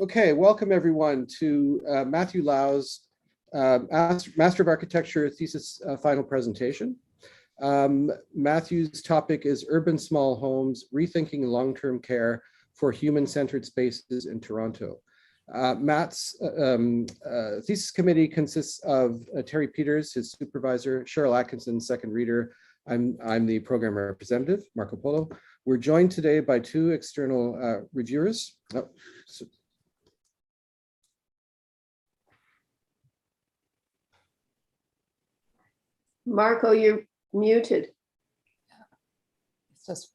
Okay, welcome everyone to Matthew Lau's Master of Architecture thesis final presentation. Matthew's topic is Urban Small Homes, Rethinking Long-Term Care for Human-Centered Spaces in Toronto. Matt's thesis committee consists of Terri Peters, his supervisor, Cheryl Atkinson, second reader. I'm the program representative, Marco Polo. We're joined today by two external reviewers. Marco, you're muted. It's just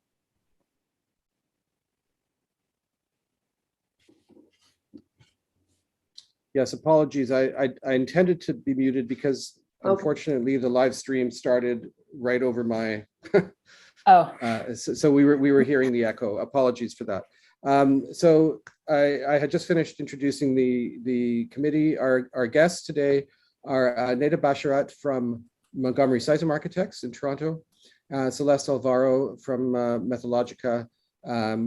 Yes, apologies. I intended to be muted because unfortunately the live stream started right over my. So we were hearing the echo. Apologies for that. So I had just finished introducing the committee. Our guests today are Neda Basharat from Montgomery Sisam Architects in Toronto, Celeste Alvaro from Methologica.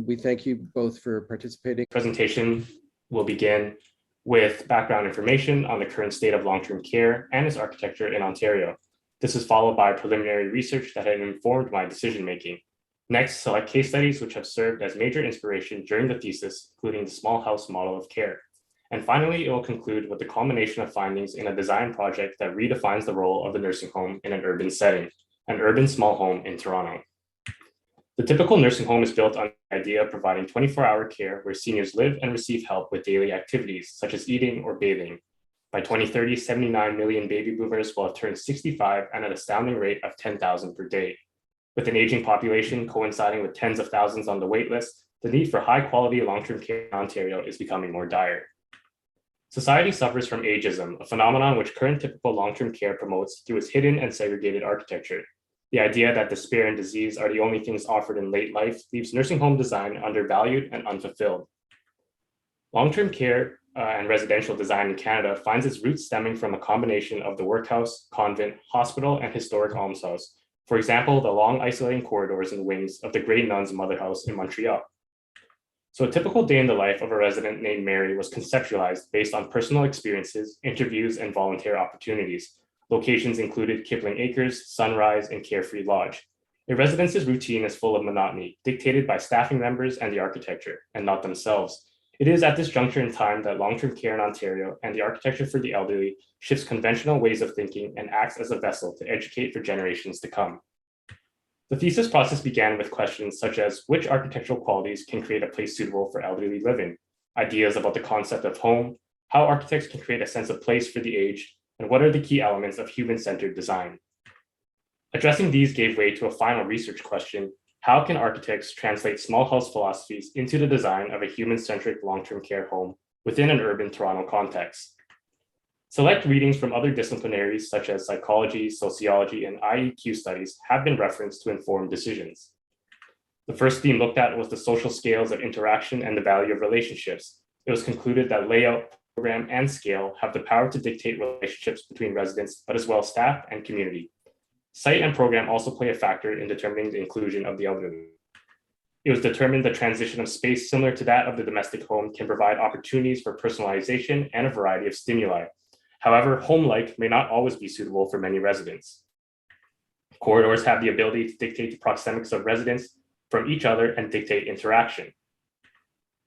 We thank you both for participating. Presentation will begin with background information on the current state of long-term care and its architecture in Ontario. This is followed by preliminary research that had informed my decision-making. Next, select case studies which have served as major inspiration during the thesis, including the small house model of care. And finally, it will conclude with the culmination of findings in a design project that redefines the role of the nursing home in an urban setting, an urban small home in Toronto. The typical nursing home is built on the idea of providing 24-hour care where seniors live and receive help with daily activities, such as eating or bathing. By 2030, 79 million baby boomers will have turned 65 at an astounding rate of 10,000 per day. With an aging population coinciding with tens of thousands on the wait list, the need for high-quality long-term care in Ontario is becoming more dire. Society suffers from ageism, a phenomenon which current typical long-term care promotes through its hidden and segregated architecture. The idea that despair and disease are the only things offered in late life leaves nursing home design undervalued and unfulfilled. Long-term care and residential design in Canada finds its roots stemming from a combination of the workhouse, convent, hospital, and historic almshouse. For example, the long isolating corridors and wings of the Grey Nuns Mother House in Montreal. So a typical day in the life of a resident named Mary was conceptualized based on personal experiences, interviews, and volunteer opportunities. Locations included Kipling Acres, Sunrise, and Carefree Lodge. A residence's routine is full of monotony, dictated by staffing members and the architecture, and not themselves. It is at this juncture in time that long-term care in Ontario and the architecture for the elderly shifts conventional ways of thinking and acts as a vessel to educate for generations to come. The thesis process began with questions such as which architectural qualities can create a place suitable for elderly living, ideas about the concept of home, how architects can create a sense of place for the aged, and what are the key elements of human-centered design. Addressing these gave way to a final research question: how can architects translate small house philosophies into the design of a human-centric long-term care home within an urban Toronto context? Select readings from other disciplinaries such as psychology, sociology, and IEQ studies have been referenced to inform decisions. The first theme looked at was the social scales of interaction and the value of relationships. It was concluded that layout, program, and scale have the power to dictate relationships between residents, but as well staff and community. Site and program also play a factor in determining the inclusion of the elderly. It was determined the transition of space similar to that of the domestic home can provide opportunities for personalization and a variety of stimuli. However, home-like may not always be suitable for many residents. Corridors have the ability to dictate the proxemics of residents from each other and dictate interaction.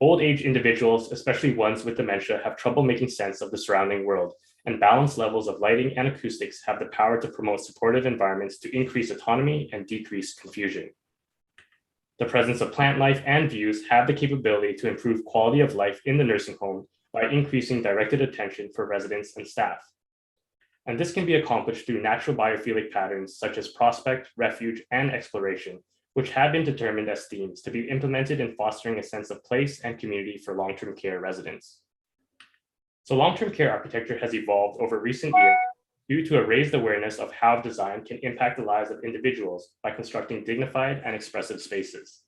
Old age individuals, especially ones with dementia, have trouble making sense of the surrounding world, and balanced levels of lighting and acoustics have the power to promote supportive environments to increase autonomy and decrease confusion. The presence of plant life and views have the capability to improve quality of life in the nursing home by increasing directed attention for residents and staff. And this can be accomplished through natural biophilic patterns such as prospect, refuge, and exploration, which have been determined as themes to be implemented in fostering a sense of place and community for long-term care residents. So long-term care architecture has evolved over recent years due to a raised awareness of how design can impact the lives of individuals by constructing dignified and expressive spaces.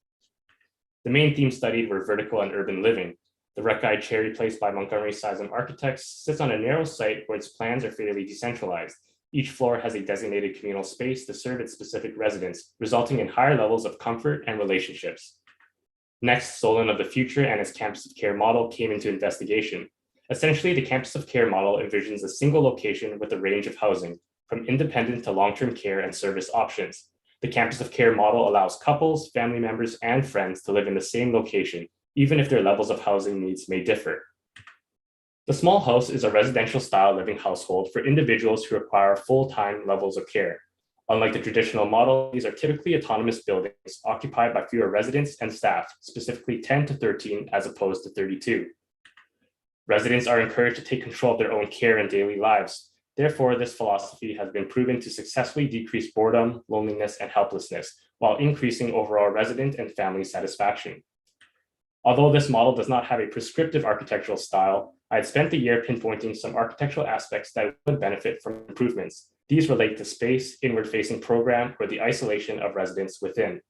The main themes studied were vertical and urban living. The wreck-eyed cherry place by Montgomery Sisam Architects sits on a narrow site where its plans are fairly decentralized. Each floor has a designated communal space to serve its specific residents, resulting in higher levels of comfort and relationships. Next, Solon of the Future and its campus of care model came into investigation. Essentially, the campus of care model envisions a single location with a range of housing, from independent to long-term care and service options. The campus of care model allows couples, family members, and friends to live in the same location, even if their levels of housing needs may differ. The small house is a residential style living household for individuals who require full-time levels of care. Unlike the traditional model, these are typically autonomous buildings occupied by fewer residents and staff, specifically 10 to 13 as opposed to 32. Residents are encouraged to take control of their own care and daily lives. Therefore, this philosophy has been proven to successfully decrease boredom, loneliness, and helplessness, while increasing overall resident and family satisfaction. Although this model does not have a prescriptive architectural style, I had spent the year pinpointing some architectural aspects that would benefit from improvements. These relate to space, inward-facing program, or the isolation of residents within.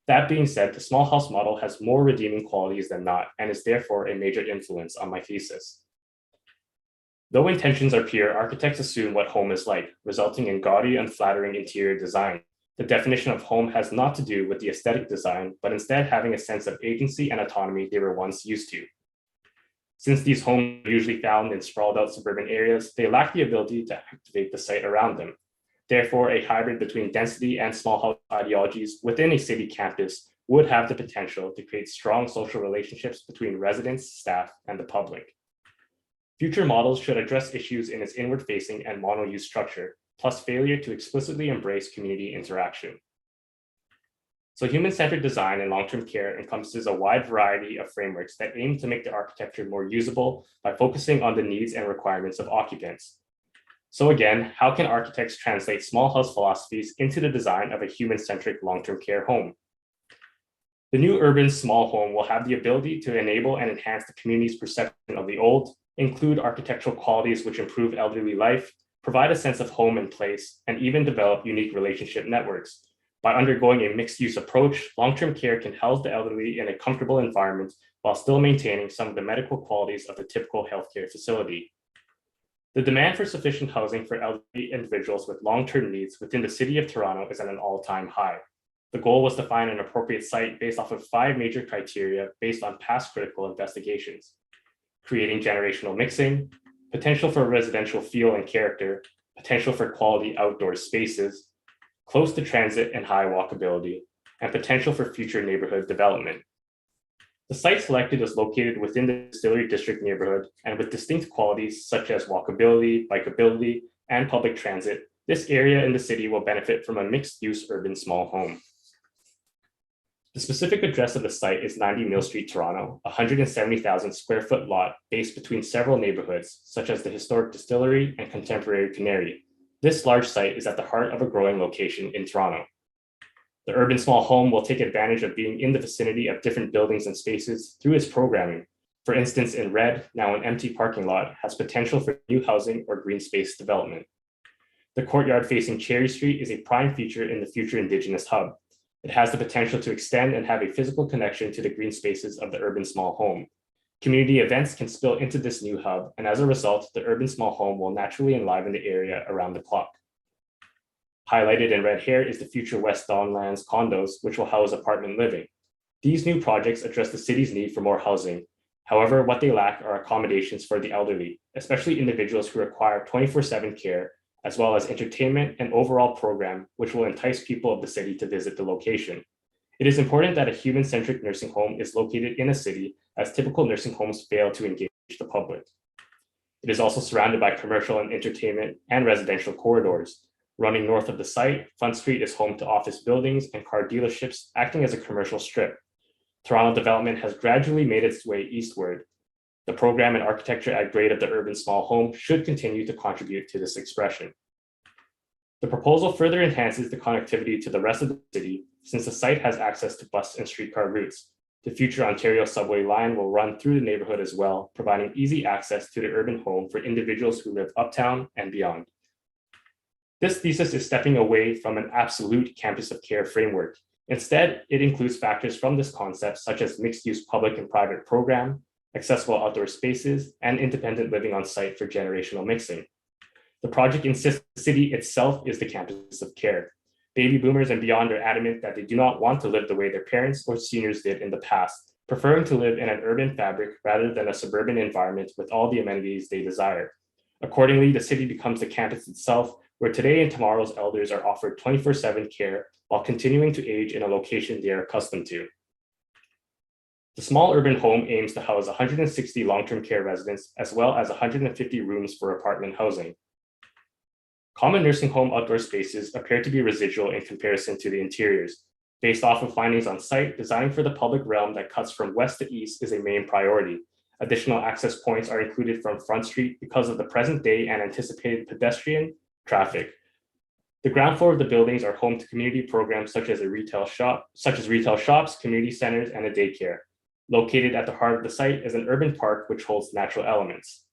That being said, the small house model has more redeeming qualities than not, and is therefore a major influence on my thesis. Though intentions are pure, architects assume what home is like, resulting in gaudy, unflattering interior design. The definition of home has not to do with the aesthetic design, but instead having a sense of agency and autonomy they were once used to. Since these homes are usually found in sprawled out suburban areas, they lack the ability to activate the site around them. Therefore, a hybrid between density and small house ideologies within a city campus would have the potential to create strong social relationships between residents, staff, and the public. Future models should address issues in its inward-facing and mono-use structure, plus failure to explicitly embrace community interaction. So human-centered design in long-term care encompasses a wide variety of frameworks that aim to make the architecture more usable by focusing on the needs and requirements of occupants. So again, how can architects translate small house philosophies into the design of a human-centric long-term care home? The new urban small home will have the ability to enable and enhance the community's perception of the old, include architectural qualities which improve elderly life, provide a sense of home and place, and even develop unique relationship networks. By undergoing a mixed-use approach, long-term care can house the elderly in a comfortable environment while still maintaining some of the medical qualities of the typical healthcare facility. The demand for sufficient housing for elderly individuals with long-term needs within the city of Toronto is at an all-time high. The goal was to find an appropriate site based off of 5 major criteria based on past critical investigations: creating generational mixing, potential for residential feel and character, potential for quality outdoor spaces, close to transit and high walkability, and potential for future neighborhood development. The site selected is located within the Distillery District neighborhood, and with distinct qualities such as walkability, bikeability, and public transit, this area in the city will benefit from a mixed-use urban small home. The specific address of the site is 90 Mill Street, Toronto, a 170,000 square foot lot based between several neighborhoods, such as the historic Distillery and contemporary Canary. This large site is at the heart of a growing location in Toronto. The urban small home will take advantage of being in the vicinity of different buildings and spaces through its programming. For instance, in red, now an empty parking lot, has potential for new housing or green space development. The courtyard facing Cherry Street is a prime feature in the future Indigenous hub. It has the potential to extend and have a physical connection to the green spaces of the urban small home. Community events can spill into this new hub, and as a result, the urban small home will naturally enliven the area around the clock. Highlighted in red here is the future West Don Lands condos, which will house apartment living. These new projects address the city's need for more housing. However, what they lack are accommodations for the elderly, especially individuals who require 24/7 care, as well as entertainment and overall program, which will entice people of the city to visit the location. It is important that a human-centric nursing home is located in a city, as typical nursing homes fail to engage the public. It is also surrounded by commercial and entertainment and residential corridors. Running north of the site, Front Street is home to office buildings and car dealerships, acting as a commercial strip. Toronto development has gradually made its way eastward. The program and architecture at grade of the urban small home should continue to contribute to this expression. The proposal further enhances the connectivity to the rest of the city, since the site has access to bus and streetcar routes. The future Ontario subway line will run through the neighborhood as well, providing easy access to the urban home for individuals who live uptown and beyond. This thesis is stepping away from an absolute campus of care framework. Instead, it includes factors from this concept, such as mixed-use public and private program, accessible outdoor spaces, and independent living on site for generational mixing. The project insists the city itself is the campus of care. Baby boomers and beyond are adamant that they do not want to live the way their parents or seniors did in the past, preferring to live in an urban fabric rather than a suburban environment with all the amenities they desire. Accordingly, the city becomes the campus itself, where today and tomorrow's elders are offered 24/7 care while continuing to age in a location they are accustomed to. The small urban home aims to house 160 long-term care residents, as well as 150 rooms for apartment housing. Common nursing home outdoor spaces appear to be residual in comparison to the interiors. Based off of findings on site, designing for the public realm that cuts from west to east is a main priority. Additional access points are included from Front Street because of the present day and anticipated pedestrian traffic. The ground floor of the buildings are home to community programs such as retail shops, community centers, and a daycare. Located at the heart of the site is an urban park which holds natural elements.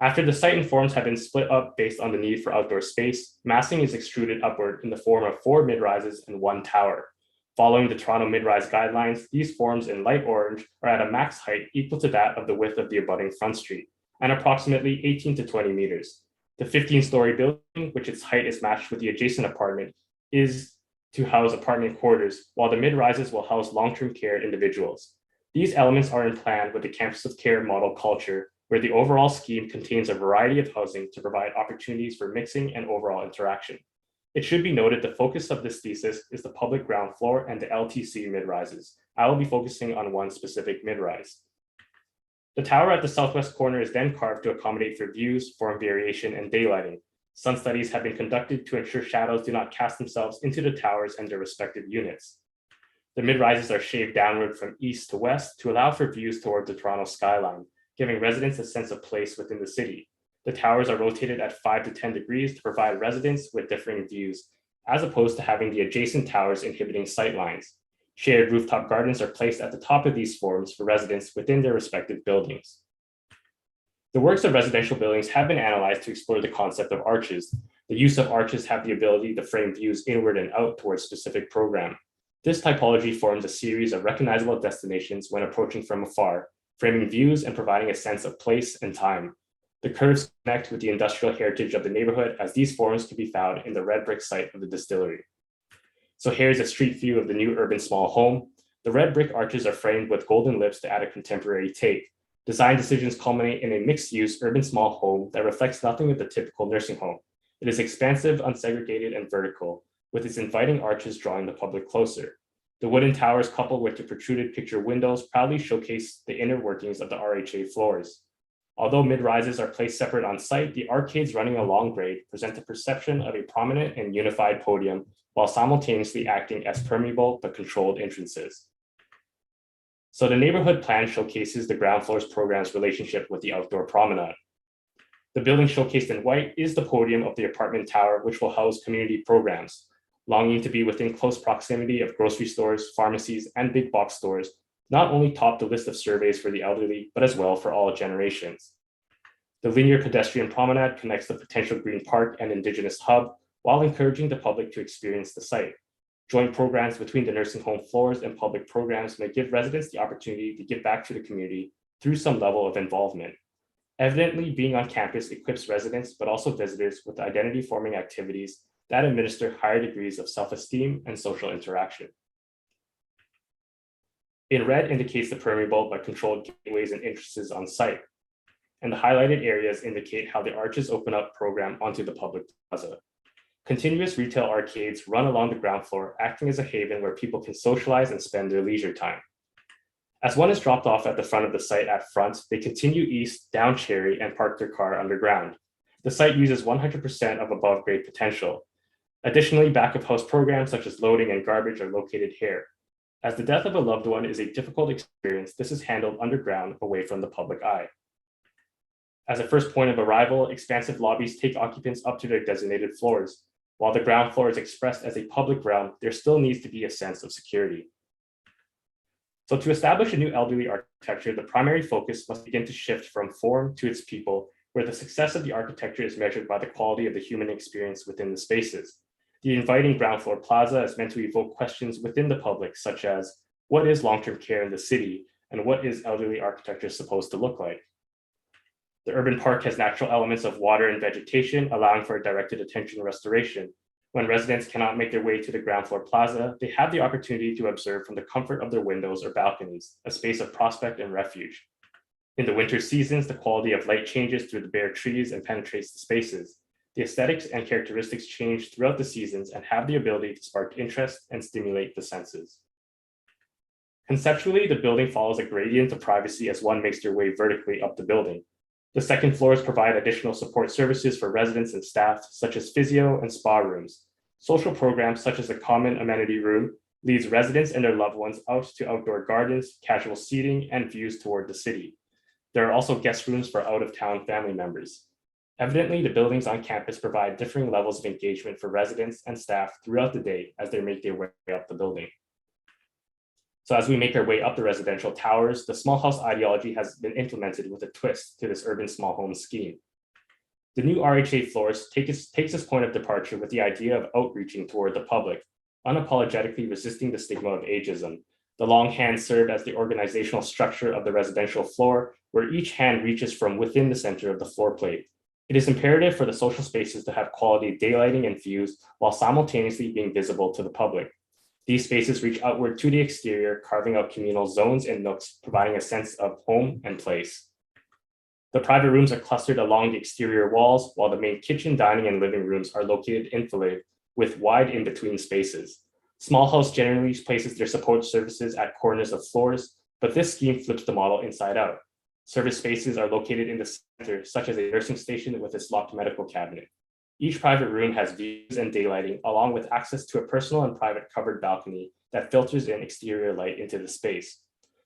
After the site and forms have been split up based on the need for outdoor space, massing is extruded upward in the form of 4 mid-rises and 1 tower. Following the Toronto mid-rise guidelines, these forms in light orange are at a max height equal to that of the width of the abutting Front Street, and approximately 18 to 20 meters. The 15-story building, which its height is matched with the adjacent apartment, is to house apartment quarters, while the mid-rises will house long-term care individuals. These elements are in plan with the campus of care model culture, where the overall scheme contains a variety of housing to provide opportunities for mixing and overall interaction. It should be noted the focus of this thesis is the public ground floor and the LTC mid-rises. I will be focusing on one specific mid-rise. The tower at the southwest corner is then carved to accommodate for views, form variation, and daylighting. Sun studies have been conducted to ensure shadows do not cast themselves into the towers and their respective units. The mid-rises are shaved downward from east to west to allow for views toward the Toronto skyline, giving residents a sense of place within the city. The towers are rotated at 5 to 10 degrees to provide residents with differing views, as opposed to having the adjacent towers inhibiting sight lines. Shared rooftop gardens are placed at the top of these forms for residents within their respective buildings. The works of residential buildings have been analyzed to explore the concept of arches. The use of arches have the ability to frame views inward and out towards a specific program. This typology forms a series of recognizable destinations when approaching from afar, framing views and providing a sense of place and time. The curves connect with the industrial heritage of the neighborhood, as these forms can be found in the red brick site of the distillery. So here's a street view of the new urban small home. The red brick arches are framed with golden lips to add a contemporary take. Design decisions culminate in a mixed-use urban small home that reflects nothing of the typical nursing home. It is expansive, unsegregated, and vertical, with its inviting arches drawing the public closer. The wooden towers, coupled with the protruded picture windows, proudly showcase the inner workings of the RHA floors. Although mid-rises are placed separate on site, the arcades running along grade present the perception of a prominent and unified podium while simultaneously acting as permeable but controlled entrances. So the neighborhood plan showcases the ground floor's program's relationship with the outdoor promenade. The building showcased in white is the podium of the apartment tower, which will house community programs. Longing to be within close proximity of grocery stores, pharmacies, and big box stores, not only topped the list of surveys for the elderly, but as well for all generations. The linear pedestrian promenade connects the potential green park and indigenous hub, while encouraging the public to experience the site. Joint programs between the nursing home floors and public programs may give residents the opportunity to give back to the community through some level of involvement. Evidently, being on campus equips residents, but also visitors, with identity-forming activities that administer higher degrees of self-esteem and social interaction. In red indicates the permeable but controlled gateways and entrances on site, and the highlighted areas indicate how the arches open up program onto the public plaza. Continuous retail arcades run along the ground floor, acting as a haven where people can socialize and spend their leisure time. As one is dropped off at the front of the site at front, they continue east down Cherry and park their car underground. The site uses 100% of above grade potential. Additionally, back of house programs such as loading and garbage are located here. As the death of a loved one is a difficult experience, this is handled underground away from the public eye. As a first point of arrival, expansive lobbies take occupants up to their designated floors. While the ground floor is expressed as a public realm, there still needs to be a sense of security. So to establish a new elderly architecture, the primary focus must begin to shift from form to its people, where the success of the architecture is measured by the quality of the human experience within the spaces. The inviting ground floor plaza is meant to evoke questions within the public, such as, what is long-term care in the city, and what is elderly architecture supposed to look like? The urban park has natural elements of water and vegetation, allowing for a directed attention restoration. When residents cannot make their way to the ground floor plaza, they have the opportunity to observe from the comfort of their windows or balconies, a space of prospect and refuge. In the winter seasons, the quality of light changes through the bare trees and penetrates the spaces. The aesthetics and characteristics change throughout the seasons and have the ability to spark interest and stimulate the senses. Conceptually, the building follows a gradient of privacy as one makes their way vertically up the building. The second floors provide additional support services for residents and staff, such as physio and spa rooms. Social programs, such as a common amenity room, leads residents and their loved ones out to outdoor gardens, casual seating, and views toward the city. There are also guest rooms for out-of-town family members. Evidently, the buildings on campus provide differing levels of engagement for residents and staff throughout the day as they make their way up the building. So as we make our way up the residential towers, the small house ideology has been implemented with a twist to this urban small home scheme. The new RHA floors takes its point of departure with the idea of outreaching toward the public, unapologetically resisting the stigma of ageism. The long hand served as the organizational structure of the residential floor, where each hand reaches from within the center of the floor plate. It is imperative for the social spaces to have quality daylighting and views while simultaneously being visible to the public. These spaces reach outward to the exterior, carving out communal zones and nooks, providing a sense of home and place. The private rooms are clustered along the exterior walls, while the main kitchen, dining, and living rooms are located infillated with wide in-between spaces. Small house generally places their support services at corners of floors, but this scheme flips the model inside out. Service spaces are located in the center, such as a nursing station with its locked medical cabinet. Each private room has views and daylighting, along with access to a personal and private covered balcony that filters in exterior light into the space.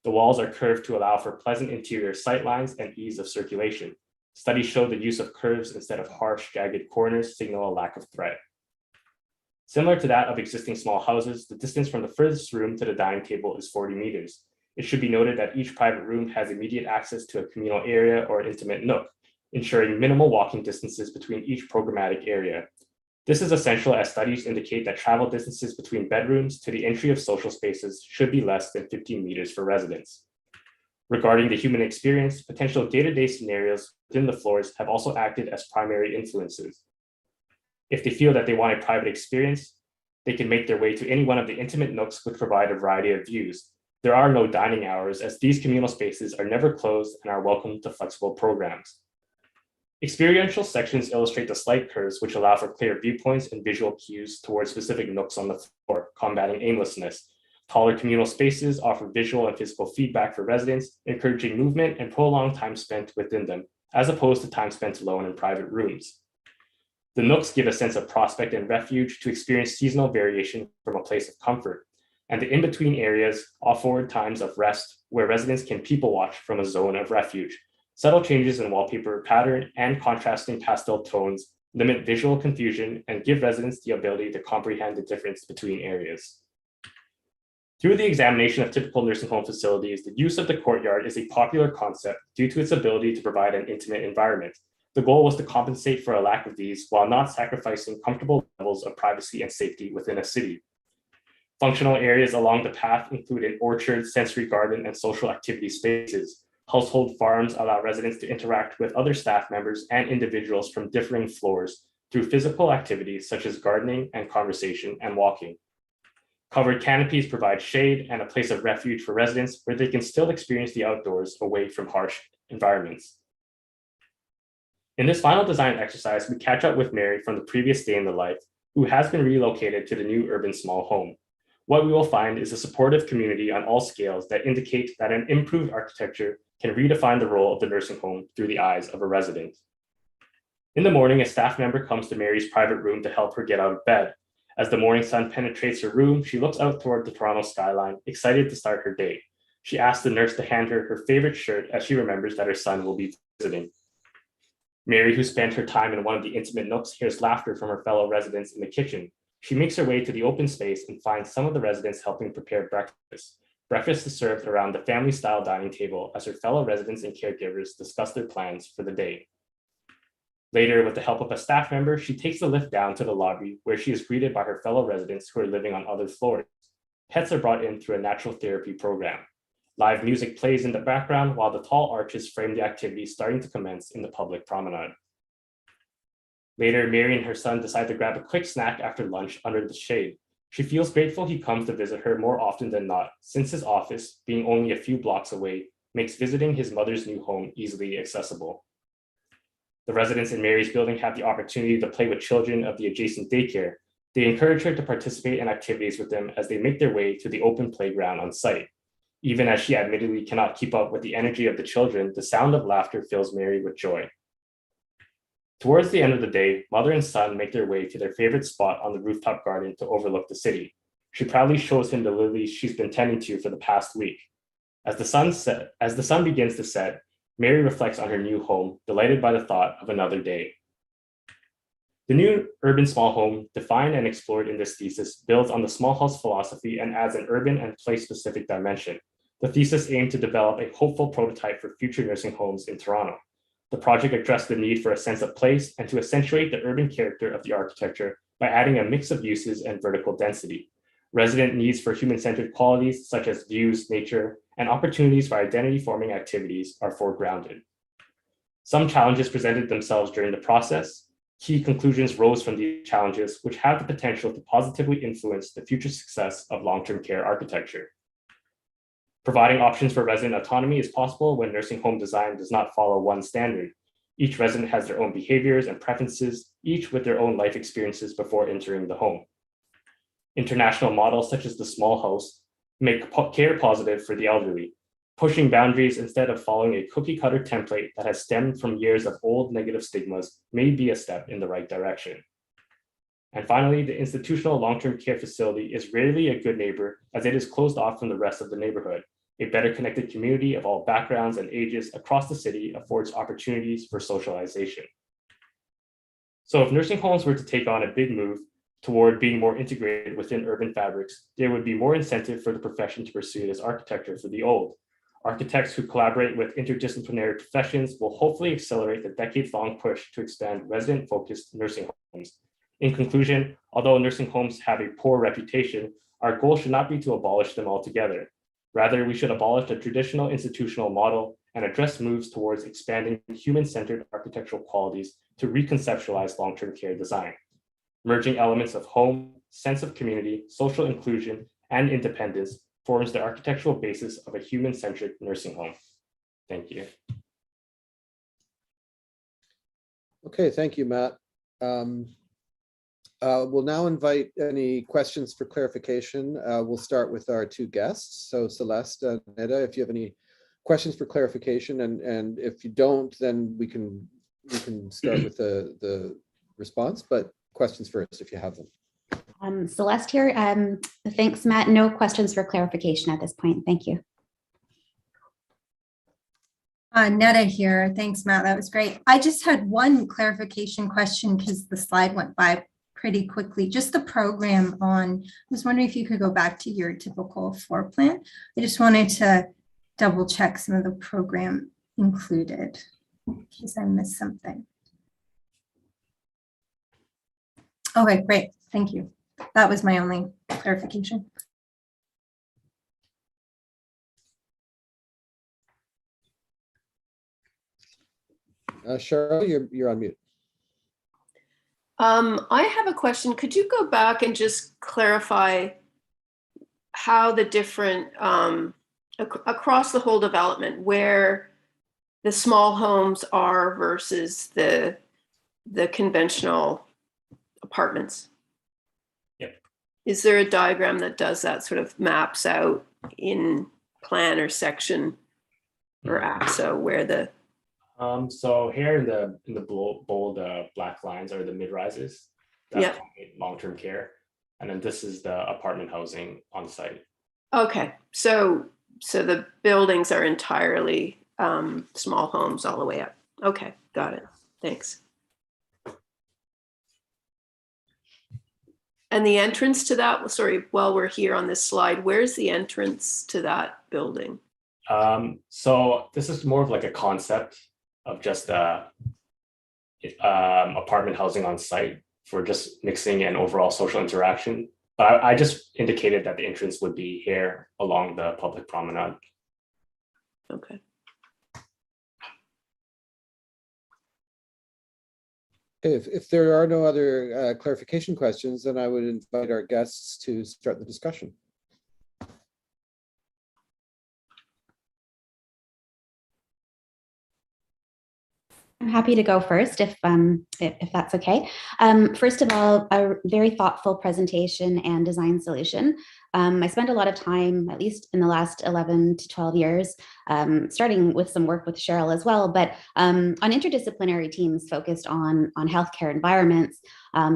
The walls are curved to allow for pleasant interior sightlines and ease of circulation. Studies show the use of curves instead of harsh, jagged corners signal a lack of threat. Similar to that of existing small houses, the distance from the furthest room to the dining table is 40 meters. It should be noted that each private room has immediate access to a communal area or intimate nook, ensuring minimal walking distances between each programmatic area. This is essential as studies indicate that travel distances between bedrooms to the entry of social spaces should be less than 15 meters for residents. Regarding the human experience, potential day-to-day scenarios within the floors have also acted as primary influences. If they feel that they want a private experience, they can make their way to any one of the intimate nooks which provide a variety of views. There are no dining hours, as these communal spaces are never closed and are welcome to flexible programs. Experiential sections illustrate the slight curves which allow for clear viewpoints and visual cues towards specific nooks on the floor, combating aimlessness. Taller communal spaces offer visual and physical feedback for residents, encouraging movement and prolonged time spent within them, as opposed to time spent alone in private rooms. The nooks give a sense of prospect and refuge to experience seasonal variation from a place of comfort, and the in-between areas offer times of rest where residents can people watch from a zone of refuge. Subtle changes in wallpaper pattern and contrasting pastel tones limit visual confusion and give residents the ability to comprehend the difference between areas. Through the examination of typical nursing home facilities, the use of the courtyard is a popular concept due to its ability to provide an intimate environment. The goal was to compensate for a lack of these while not sacrificing comfortable levels of privacy and safety within a city. Functional areas along the path include an orchard, sensory garden, and social activity spaces. Household farms allow residents to interact with other staff members and individuals from differing floors through physical activities such as gardening and conversation and walking. Covered canopies provide shade and a place of refuge for residents where they can still experience the outdoors away from harsh environments. In this final design exercise, we catch up with Mary from the previous day in the life, who has been relocated to the new urban small home. What we will find is a supportive community on all scales that indicate that an improved architecture can redefine the role of the nursing home through the eyes of a resident. In the morning, a staff member comes to Mary's private room to help her get out of bed. As the morning sun penetrates her room, she looks out toward the Toronto skyline, excited to start her day. She asks the nurse to hand her her favorite shirt as she remembers that her son will be visiting. Mary, who spent her time in one of the intimate nooks, hears laughter from her fellow residents in the kitchen. She makes her way to the open space and finds some of the residents helping prepare breakfast. Breakfast is served around the family-style dining table as her fellow residents and caregivers discuss their plans for the day. Later, with the help of a staff member, she takes the lift down to the lobby where she is greeted by her fellow residents who are living on other floors. Pets are brought in through a natural therapy program. Live music plays in the background while the tall arches frame the activity starting to commence in the public promenade. Later, Mary and her son decide to grab a quick snack after lunch under the shade. She feels grateful he comes to visit her more often than not, since his office, being only a few blocks away, makes visiting his mother's new home easily accessible. The residents in Mary's building have the opportunity to play with children of the adjacent daycare. They encourage her to participate in activities with them as they make their way to the open playground on site. Even as she admittedly cannot keep up with the energy of the children, the sound of laughter fills Mary with joy. Towards the end of the day, mother and son make their way to their favorite spot on the rooftop garden to overlook the city. She proudly shows him the lilies she's been tending to for the past week. As the sun begins to set, Mary reflects on her new home, delighted by the thought of another day. The new urban small home, defined and explored in this thesis, builds on the small house philosophy and adds an urban and place-specific dimension. The thesis aimed to develop a hopeful prototype for future nursing homes in Toronto. The project addressed the need for a sense of place and to accentuate the urban character of the architecture by adding a mix of uses and vertical density. Resident needs for human-centered qualities such as views, nature, and opportunities for identity-forming activities are foregrounded. Some challenges presented themselves during the process. Key conclusions rose from these challenges, which have the potential to positively influence the future success of long-term care architecture. Providing options for resident autonomy is possible when nursing home design does not follow one standard. Each resident has their own behaviors and preferences, each with their own life experiences before entering the home. International models such as the small house make care positive for the elderly, pushing boundaries instead of following a cookie-cutter template that has stemmed from years of old negative stigmas may be a step in the right direction. And finally, the institutional long-term care facility is rarely a good neighbor as it is closed off from the rest of the neighborhood. A better connected community of all backgrounds and ages across the city affords opportunities for socialization. So if nursing homes were to take on a big move toward being more integrated within urban fabrics, there would be more incentive for the profession to pursue this architecture for the old. Architects who collaborate with interdisciplinary professions will hopefully accelerate the decades-long push to expand resident-focused nursing homes. In conclusion, although nursing homes have a poor reputation, our goal should not be to abolish them altogether. Rather, we should abolish the traditional institutional model and address moves towards expanding human-centered architectural qualities to reconceptualize long-term care design. Merging elements of home, sense of community, social inclusion, and independence forms the architectural basis of a human-centric nursing home. Thank you. Okay, thank you, Matt. We'll now invite any questions for clarification. We'll start with our two guests. So Celeste and Neda, if you have any questions for clarification, and if you don't, then we can start with the response, but questions first if you have them. Celeste here. Thanks, Matt. No questions for clarification at this point. Thank you. Neda here. Thanks, Matt. That was great. I just had one clarification question because the slide went by pretty quickly. Just the program on, I was wondering if you could go back to your typical floor plan. I just wanted to double check some of the program included in case I missed something. Okay, great. Thank you. That was my only clarification. Cheryl, you're on mute. I have a question. Could you go back and just clarify how the different, across the whole development, where the small homes are versus the conventional apartments? Yep. Is there a diagram that does that, sort of maps out in plan or section or AXA where the... So here in the bold black lines are the mid-rises. That's long-term care. And then this is the apartment housing on site. Okay, so the buildings are entirely small homes all the way up. Okay, got it. Thanks. And the entrance to that, sorry, while we're here on this slide, where's the entrance to that building? So this is more of like a concept of just apartment housing on site for just mixing and overall social interaction. But I just indicated that the entrance would be here along the public promenade. Okay. If there are no other clarification questions, then I would invite our guests to start the discussion. I'm happy to go first if that's okay. First of all, a very thoughtful presentation and design solution. I spent a lot of time, at least in the last 11 to 12 years, starting with some work with Cheryl as well, but on interdisciplinary teams focused on healthcare environments,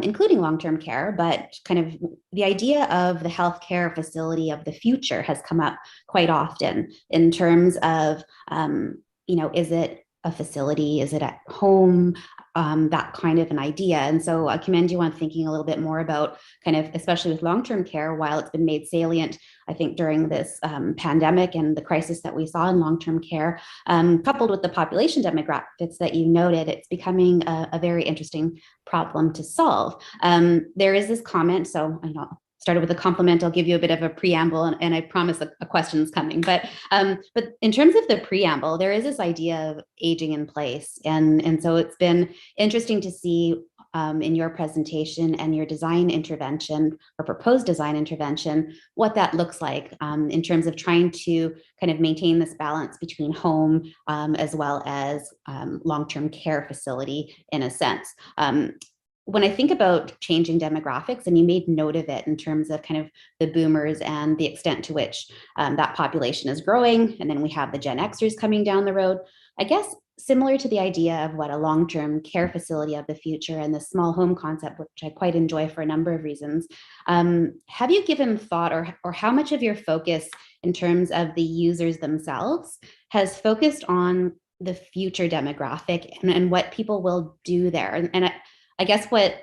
including long-term care, but kind of the idea of the healthcare facility of the future has come up quite often in terms of, is it a facility? Is it at home? That kind of an idea. And so I commend you on thinking a little bit more about kind of, especially with long-term care, while it's been made salient, I think, during this pandemic and the crisis that we saw in long-term care, coupled with the population demographics that you noted, it's becoming a very interesting problem to solve. There is this comment, so started with a compliment. I'll give you a bit of a preamble, and I promise a question's coming. But in terms of the preamble, there is this idea of aging in place, and so it's been interesting to see in your presentation and your design intervention or proposed design intervention what that looks like in terms of trying to kind of maintain this balance between home as well as long-term care facility in a sense. When I think about changing demographics, and you made note of it in terms of kind of the boomers and the extent to which that population is growing, and then we have the Gen Xers coming down the road, I guess similar to the idea of what a long-term care facility of the future and the small home concept, which I quite enjoy for a number of reasons, have you given thought or how much of your focus in terms of the users themselves has focused on the future demographic and what people will do there? And I guess what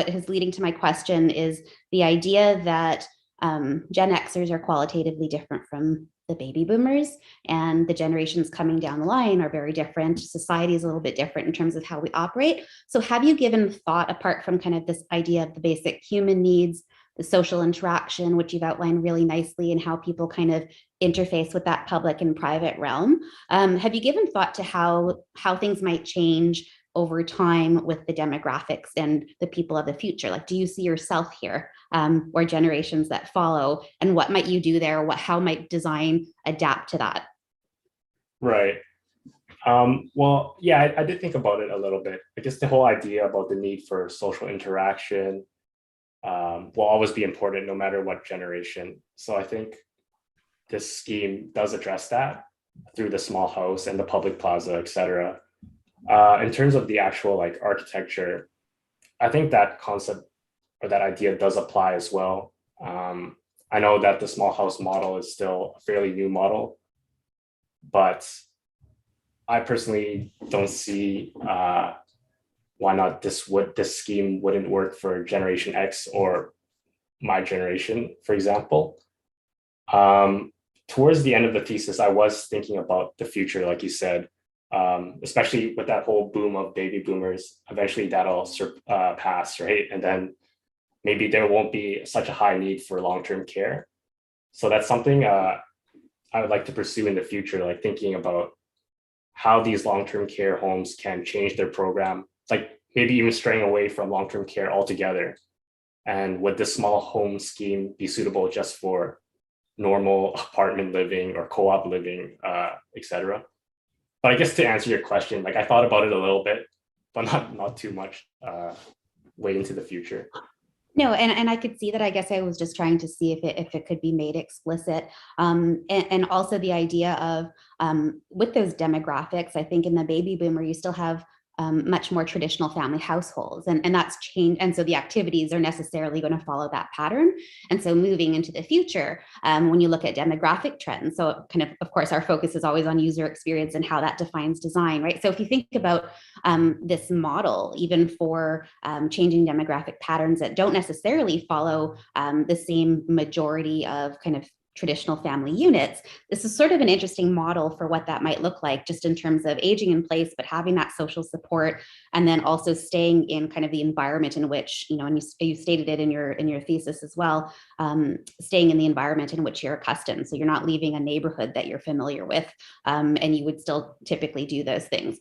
is leading to my question is the idea that Gen Xers are qualitatively different from the baby boomers, and the generations coming down the line are very different. Society is a little bit different in terms of how we operate. So have you given thought, apart from kind of this idea of the basic human needs, the social interaction, which you've outlined really nicely, and how people kind of interface with that public and private realm, have you given thought to how things might change over time with the demographics and the people of the future? Like, do you see yourself here or generations that follow, and what might you do there? How might design adapt to that? Right. Well, yeah, I did think about it a little bit. I guess the whole idea about the need for social interaction will always be important no matter what generation. So I think this scheme does address that through the small house and the public plaza, et cetera. In terms of the actual architecture, I think that concept or that idea does apply as well. I know that the small house model is still a fairly new model, but I personally don't see why not this scheme wouldn't work for Generation X or my generation, for example. Towards the end of the thesis, I was thinking about the future, like you said. Especially with that whole boom of baby boomers, eventually that'll pass, right? And then maybe there won't be such a high need for long-term care. So that's something I would like to pursue in the future, like thinking about how these long-term care homes can change their program, like maybe even straying away from long-term care altogether. And would this small home scheme be suitable just for normal apartment living or co-op living, et cetera? But I guess to answer your question, I thought about it a little bit, but not too much way into the future. No, and I could see that. I guess I was just trying to see if it could be made explicit. And also the idea of with those demographics, I think in the baby boomer, you still have much more traditional family households, and that's changed. And so the activities are necessarily going to follow that pattern. And so moving into the future, when you look at demographic trends, so kind of course, our focus is always on user experience and how that defines design, right? So if you think about this model, even for changing demographic patterns that don't necessarily follow the same majority of kind of traditional family units. This is sort of an interesting model for what that might look like, just in terms of aging in place, but having that social support, and then also staying in kind of the environment in which, and you stated it in your thesis as well, staying in the environment in which you're accustomed. So you're not leaving a neighborhood that you're familiar with, and you would still typically do those things.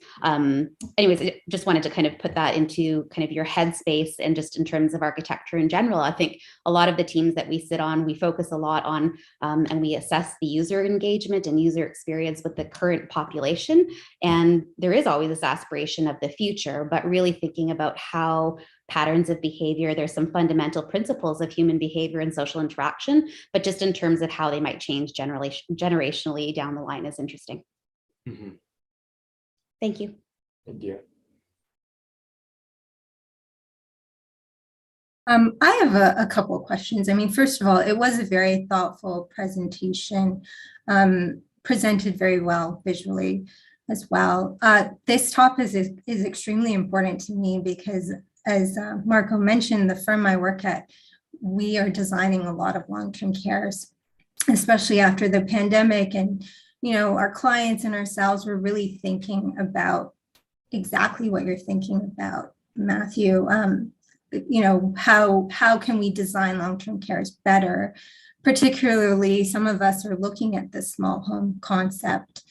Anyways, I just wanted to kind of put that into kind of your headspace, and just in terms of architecture in general. I think a lot of the teams that we sit on, we focus a lot on and we assess the user engagement and user experience with the current population. And there is always this aspiration of the future, but really thinking about how patterns of behavior, there's some fundamental principles of human behavior and social interaction, but just in terms of how they might change generationally down the line is interesting. Mm-hmm. Thank you. Thank you. I have a couple of questions. I mean, first of all, it was a very thoughtful presentation, presented very well visually as well. This topic is extremely important to me because, as Marco mentioned, the firm I work at, we are designing a lot of long-term cares, especially after the pandemic. And, our clients and ourselves were really thinking about exactly what you're thinking about, Matthew. How can we design long-term cares better? Particularly, some of us are looking at the small home concept.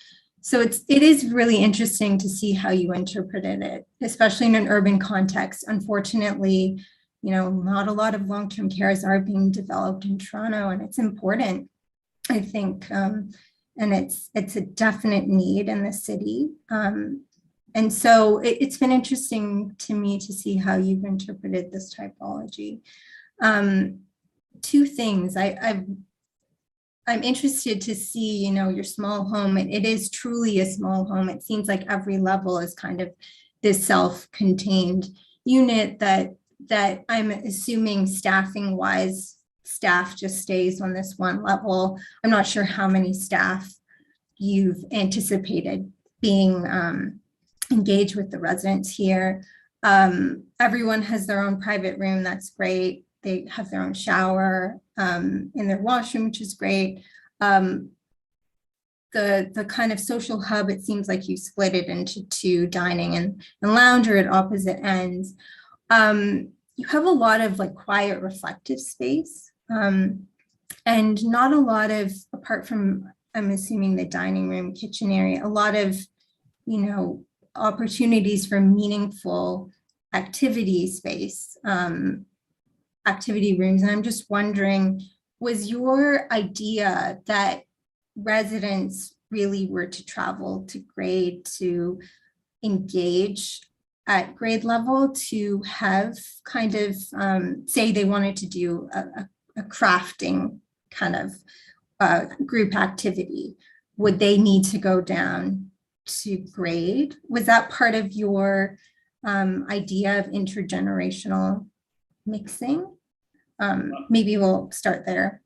So it is really interesting to see how you interpreted it, especially in an urban context. Unfortunately, not a lot of long-term cares are being developed in Toronto, and it's important, I think, and it's a definite need in the city. And so it's been interesting to me to see how you've interpreted this typology. Two things. I'm interested to see, your small home. It is truly a small home. It seems like every level is kind of this self-contained unit that I'm assuming staffing-wise, staff just stays on this one level. I'm not sure how many staff you've anticipated being engage with the residents here. Everyone has their own private room. That's great. They have their own shower in their washroom, which is great. The kind of social hub, it seems like you split it into two, dining and lounge, or at opposite ends. You have a lot of quiet, reflective space, and not a lot of, apart from, I'm assuming, the dining room, kitchen area, a lot of, opportunities for meaningful activity space, activity rooms. And I'm just wondering, was your idea that residents really were to travel to grade, to engage at grade level, to have kind of, say they wanted to do a crafting kind of group activity, would they need to go down to grade? Was that part of your idea of intergenerational mixing? Maybe we'll start there.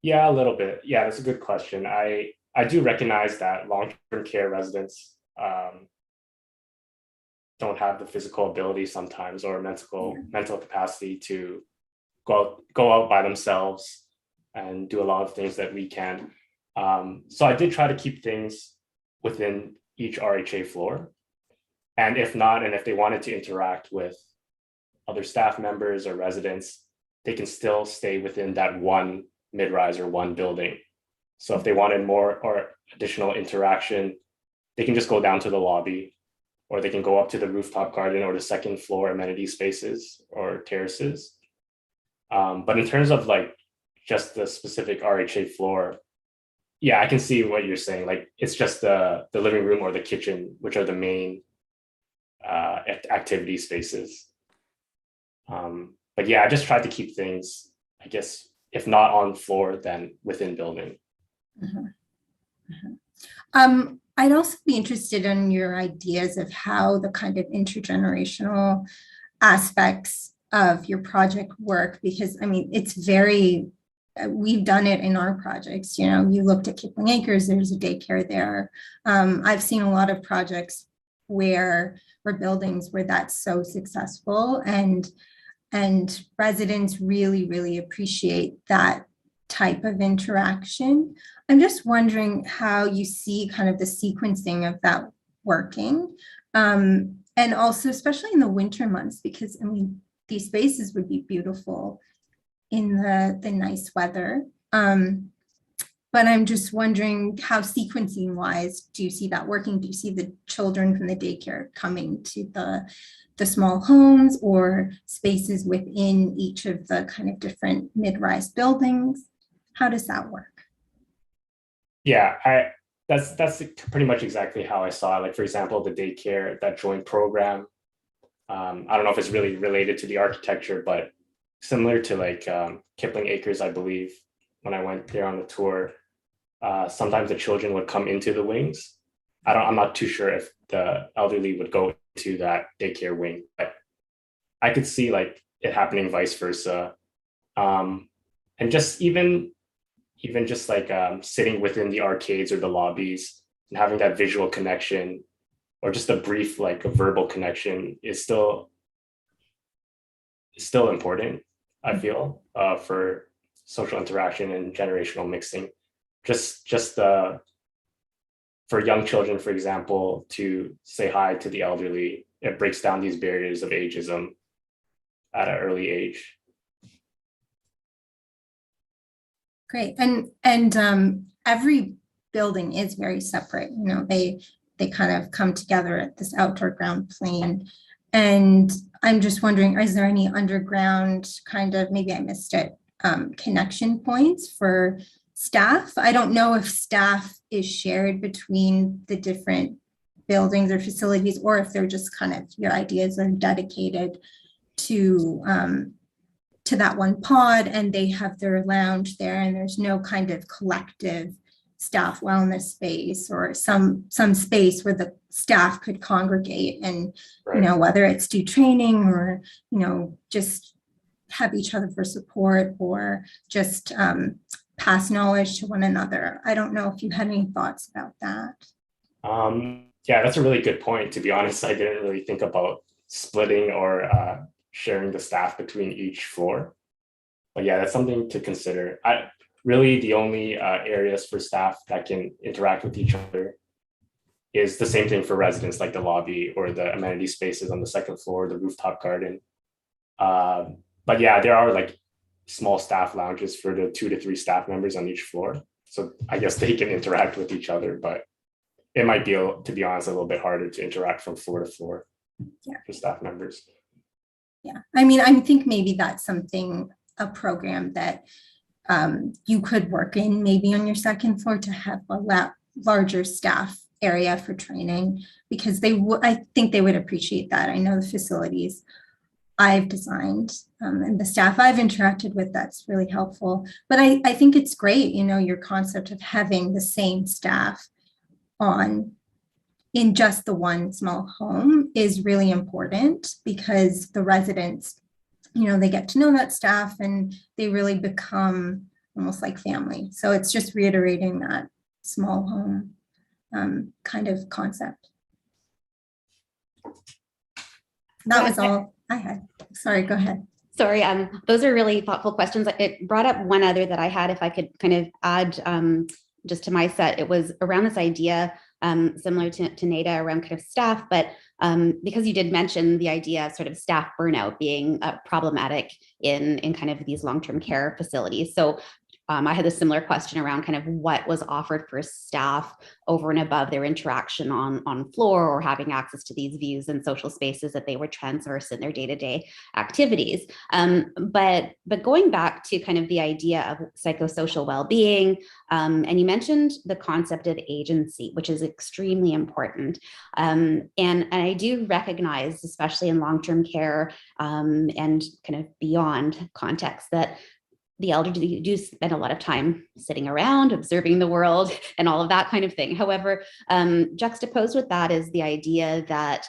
Yeah, a little bit. Yeah, that's a good question. I do recognize that long-term care residents don't have the physical ability sometimes, or mental capacity to go out by themselves and do a lot of things that we can. So I did try to keep things within each RHA floor. And if not, and if they wanted to interact with other staff members or residents, they can still stay within that one mid-rise or one building. So if they wanted more or additional interaction, they can just go down to the lobby, or they can go up to the rooftop garden or the second floor amenity spaces or terraces. But in terms of just the specific RHA floor, yeah, I can see what you're saying. It's just the living room or the kitchen, which are the main activity spaces. But yeah, I just tried to keep things, I guess, if not on floor, then within building. Mm-hmm. Mm-hmm. I'd also be interested in your ideas of how the kind of intergenerational aspects of your project work, because I mean, it's very, we've done it in our projects. You looked at Kipling Acres, there's a daycare there. I've seen a lot of projects where buildings where that's so successful, and residents really, really appreciate that type of interaction. I'm just wondering how you see kind of the sequencing of that working. And also, especially in the winter months, because I mean, these spaces would be beautiful in the nice weather. But I'm just wondering how sequencing wise, do you see that working? Do you see the children from the daycare coming to the small homes or spaces within each of the kind of different mid-rise buildings? How does that work? Yeah, that's pretty much exactly how I saw it. Like, for example, the daycare, that joint program. I don't know if it's really related to the architecture, but similar to like Kipling Acres, I believe, when I went there on the tour, sometimes the children would come into the wings. I'm not too sure if the elderly would go to that daycare wing, but I could see like it happening vice versa. And just even just like sitting within the arcades or the lobbies and having that visual connection, or just a brief like a verbal connection, is still important, I feel, for social interaction and generational mixing. Just for young children, for example, to say hi to the elderly, it breaks down these barriers of ageism at an early age. Great. And every building is very separate. You know, they kind of come together at this outdoor ground plane. And I'm just wondering, is there any underground kind of, maybe I missed it, connection points for staff? I don't know if staff is shared between the different buildings or facilities, or if they're just kind of, your ideas are dedicated to that one pod and they have their lounge there, and there's no kind of collective staff wellness space or some space where the staff could congregate and, you know, whether it's do training or, you know, just have each other for support or just pass knowledge to one another. I don't know if you had any thoughts about that. Yeah, that's a really good point. To be honest, I didn't really think about splitting or sharing the staff between each floor. But yeah, that's something to consider. Really, the only areas for staff that can interact with each other is the same thing for residents, like the lobby or the amenity spaces on the second floor, the rooftop garden. But yeah, there are like small staff lounges for the 2 to 3 staff members on each floor. So I guess they can interact with each other, but it might be, to be honest, a little bit harder to interact from floor to floor for staff members. Yeah, I mean, I think maybe that's something, a program that you could work in maybe on your second floor to have a larger staff area for training, because I think they would appreciate that. I know the facilities I've designed and the staff I've interacted with, that's really helpful. But I think it's great, you know, your concept of having the same staff in just the one small home is really important, because the residents, you know, they get to know that staff and they really become almost like family. So it's just reiterating that small home kind of concept. That was all I had. Sorry, go ahead. Sorry, those are really thoughtful questions. It brought up one other that I had, if I could kind of add just to my set. It was around this idea, similar to Neda, around kind of staff, but because you did mention the idea of sort of staff burnout being problematic in kind of these long-term care facilities. So I had a similar question around kind of what was offered for staff over and above their interaction on floor or having access to these views and social spaces that they were transverse in their day-to-day activities. But going back to kind of the idea of psychosocial well-being, and you mentioned the concept of agency, which is extremely important. And I do recognize, especially in long-term care and kind of beyond context, that the elderly do spend a lot of time sitting around, observing the world and all of that kind of thing. However, juxtaposed with that is the idea that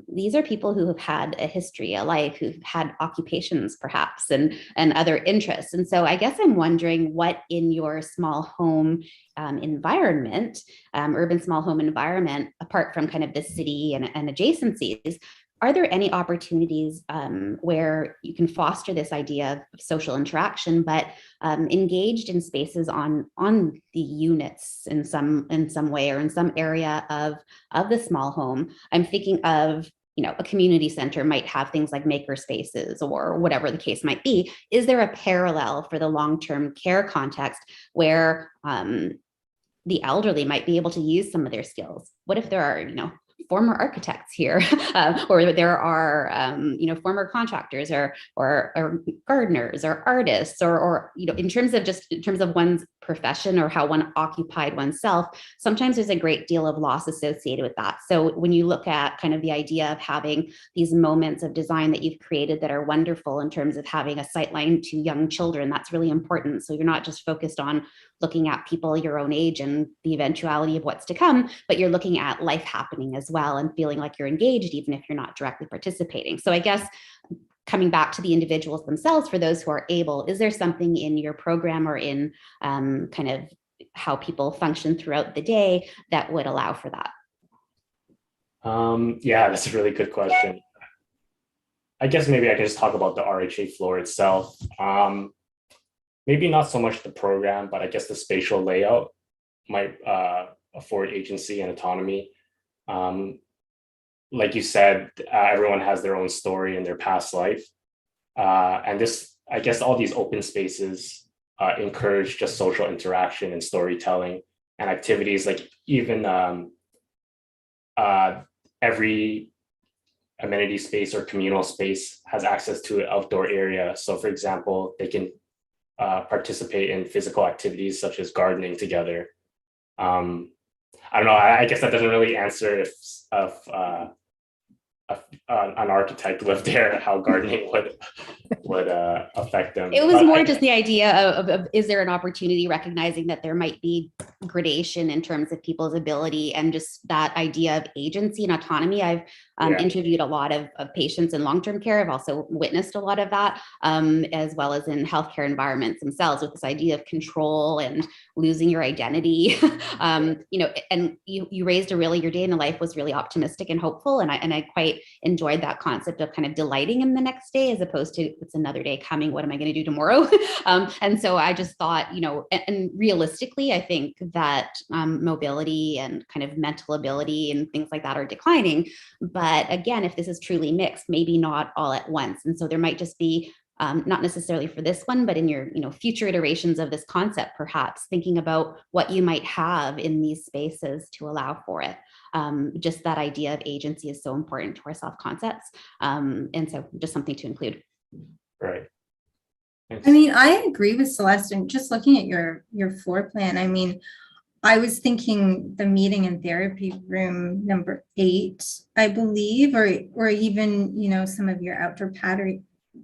these are people who have had a history, a life, who've had occupations perhaps, and other interests. And so I guess I'm wondering what in your small home environment, urban small home environment, apart from kind of the city and adjacencies, are there any opportunities where you can foster this idea of social interaction, but engaged in spaces on the units in some way or in some area of the small home? I'm thinking of, you know, a community center might have things like maker spaces or whatever the case might be. Is there a parallel for the long-term care context where the elderly might be able to use some of their skills? What if there are, you know, former architects here, or there are, you know, former contractors or gardeners or artists, or, you know, in terms of one's profession or how one occupied oneself, sometimes there's a great deal of loss associated with that. So when you look at kind of the idea of having these moments of design that you've created that are wonderful in terms of having a sightline to young children, that's really important. So you're not just focused on looking at people your own age and the eventuality of what's to come, but you're looking at life happening as well and feeling like you're engaged, even if you're not directly participating. So I guess coming back to the individuals themselves, for those who are able, is there something in your program or in kind of how people function throughout the day that would allow for that? Yeah, that's a really good question. I guess maybe I can just talk about the RHA floor itself. Maybe not so much the program, but I guess the spatial layout might afford agency and autonomy. Like you said, everyone has their own story in their past life. And this, I guess all these open spaces encourage just social interaction and storytelling and activities. Like even every amenity space or communal space has access to an outdoor area. So for example, they can participate in physical activities such as gardening together. I don't know, I guess that doesn't really answer if an architect lived there, how gardening would affect them. It was more just the idea of is there an opportunity, recognizing that there might be gradation in terms of people's ability and just that idea of agency and autonomy. I've interviewed a lot of patients in long-term care. I've also witnessed a lot of that, as well as in healthcare environments themselves, with this idea of control and losing your identity. You know, and you raised your day in the life was really optimistic and hopeful, and I quite enjoyed that concept of kind of delighting in the next day as opposed to it's another day coming, what am I going to do tomorrow? And so I just thought, you know, and realistically, I think that mobility and kind of mental ability and things like that are declining. But again, if this is truly mixed, maybe not all at once. And so there might just be not necessarily for this one, but in your, you know, future iterations of this concept, perhaps thinking about what you might have in these spaces to allow for it. Just that idea of agency is so important to our self-concepts. And so just something to include. Right. Thanks. I mean, I agree with Celeste, and just looking at your floor plan, I mean, I was thinking the meeting and therapy room number 8, I believe, or even, you know, some of your outdoor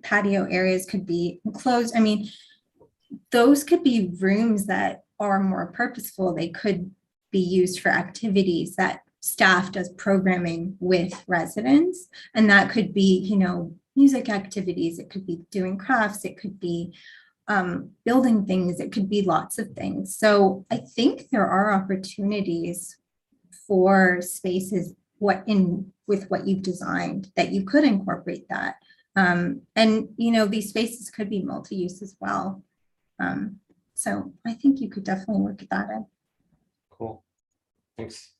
patio areas could be enclosed. I mean, those could be rooms that are more purposeful. They could be used for activities that staff does programming with residents. And that could be, you know, music activities. It could be doing crafts. It could be building things. It could be lots of things. So I think there are opportunities for spaces with what you've designed that you could incorporate that. And, you know, these spaces could be multi-use as well. So I think you could definitely work at that in. Cool. Thanks.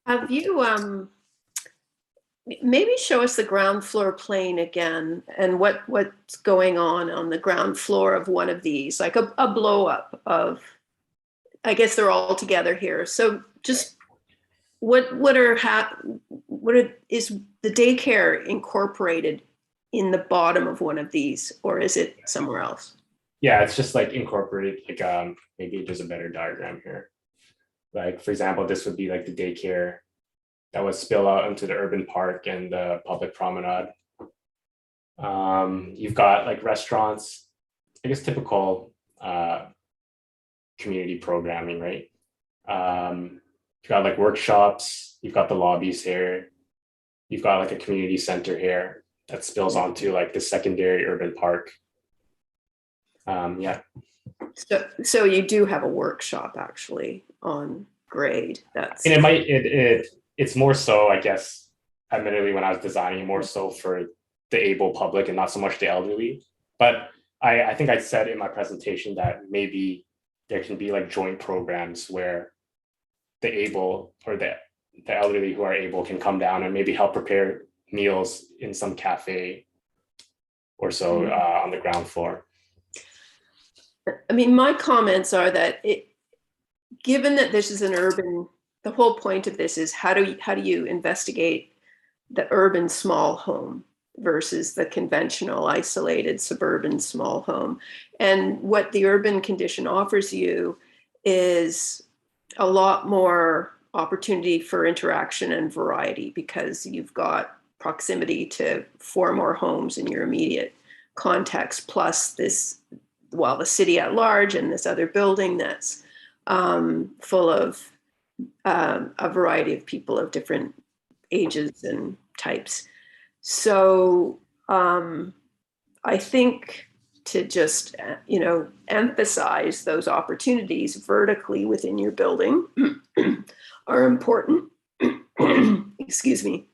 Have you maybe show us the ground floor plane again and what's going on the ground floor of one of these, like a blow up of, I guess they're all together here. So just is the daycare incorporated in the bottom of one of these, or is it somewhere else? Yeah, it's just like incorporated, like maybe there's a better diagram here. Like, for example, this would be like the daycare that would spill out into the urban park and the public promenade. You've got like restaurants, I guess typical community programming, right? You've got like workshops, you've got the lobbies here, you've got like a community center here that spills onto like the secondary urban park. Yeah. So you do have a workshop actually on grade. That's And it's more so, I guess, admittedly, when I was designing, more so for the able public and not so much the elderly. But I think I said in my presentation that maybe there can be like joint programs where the able or the elderly who are able can come down and maybe help prepare meals in some cafe or so on the ground floor. I mean, my comments are that given that this is an urban, the whole point of this is how do you investigate the urban small home versus the conventional isolated suburban small home. And what the urban condition offers you is a lot more opportunity for interaction and variety because you've got proximity to 4 more homes in your immediate context, plus this, well, the city at large and this other building that's full of a variety of people of different ages and types. So I think to just, emphasize those opportunities vertically within your building are important. Excuse me.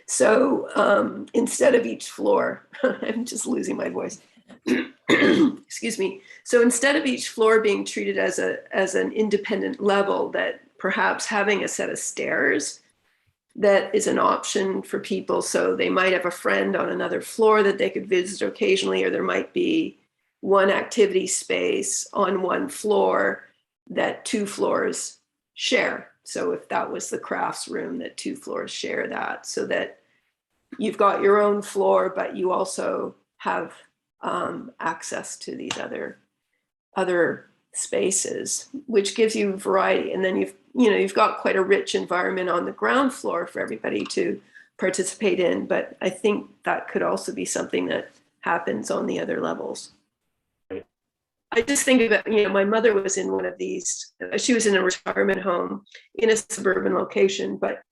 So instead of each floor, I'm just losing my voice. Excuse me. So instead of each floor being treated as an independent level, that perhaps having a set of stairs that is an option for people. So they might have a friend on another floor that they could visit occasionally, or there might be one activity space on one floor that 2 floors share. So if that was the crafts room, that 2 floors share that, so that you've got your own floor, but you also have access to these other spaces, which gives you variety. And then you've got quite a rich environment on the ground floor for everybody to participate in. But I think that could also be something that happens on the other levels. I just think about, my mother was in one of these, she was in a retirement home in a suburban location, but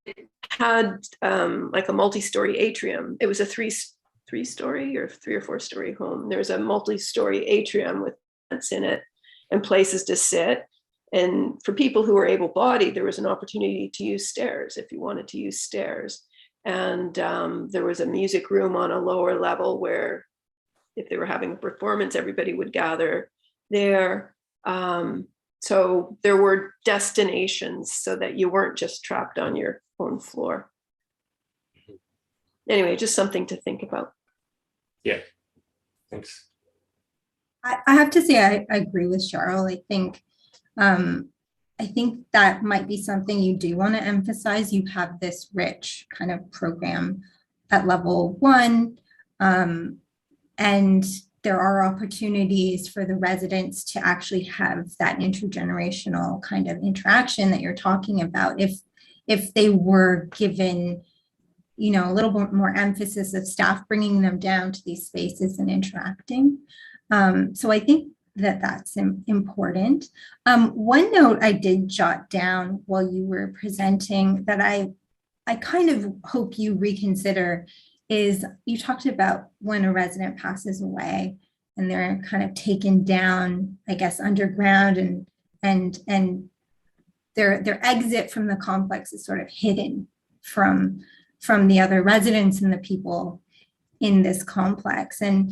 it had like a multi-story atrium. It was a three-story or 3 or 4-story home. There's a multi-story atrium with vents in it and places to sit. And for people who are able-bodied, there was an opportunity to use stairs if you wanted to use stairs. And there was a music room on a lower level where if they were having a performance, everybody would gather there. So there were destinations so that you weren't just trapped on your own floor. Anyway, just something to think about. Yeah, thanks. I have to say, I agree with Cheryl. I think that might be something you do want to emphasize. You have this rich kind of program at level 1, and there are opportunities for the residents to actually have that intergenerational kind of interaction that you're talking about. If they were given, a little bit more emphasis of staff bringing them down to these spaces and interacting. So I think that's important. One note I did jot down while you were presenting that I kind of hope you reconsider is you talked about when a resident passes away and they're kind of taken down, I guess, underground and their exit from the complex is sort of hidden from the other residents and the people in this complex. And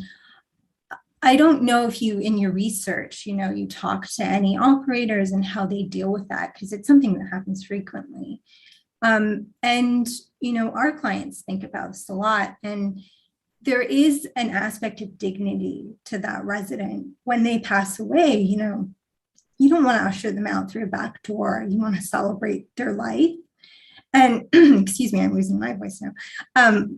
I don't know if you, in your research, you talk to any operators and how they deal with that, because it's something that happens frequently. And, our clients think about this a lot. And there is an aspect of dignity to that resident when they pass away. You don't want to usher them out through a back door. You want to celebrate their life. And excuse me, I'm losing my voice now.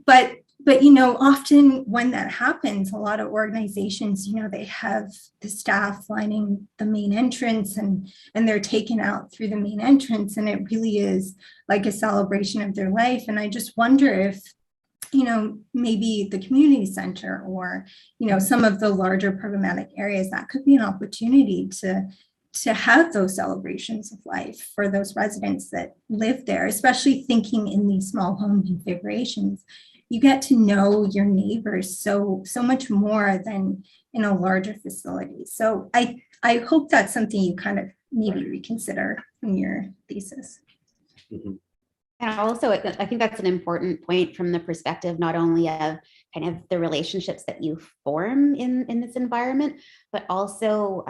But often when that happens, a lot of organizations, they have the staff lining the main entrance and they're taken out through the main entrance. And it really is like a celebration of their life. And I just wonder if, maybe the community center or, some of the larger programmatic areas, that could be an opportunity to have those celebrations of life for those residents that live there, especially thinking in these small home configurations. You get to know your neighbors so much more than in a larger facility. So I hope that's something you kind of maybe reconsider in your thesis. Mhm. And also, I think that's an important point from the perspective not only of kind of the relationships that you form in this environment, but also,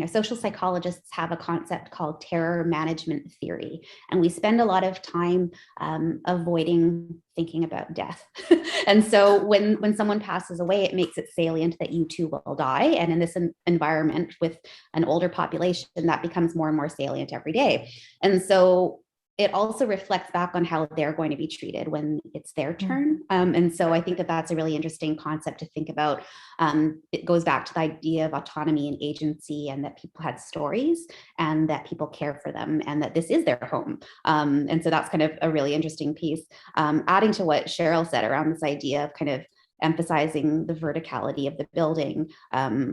social psychologists have a concept called terror management theory. And we spend a lot of time avoiding thinking about death. And so when someone passes away, it makes it salient that you too will die. And in this environment with an older population, that becomes more and more salient every day. And so it also reflects back on how they're going to be treated when it's their turn. And so I think that that's a really interesting concept to think about. It goes back to the idea of autonomy and agency, and that people had stories and that people care for them and that this is their home. And so that's kind of a really interesting piece. Adding to what Cheryl said around this idea of kind of emphasizing the verticality of the building,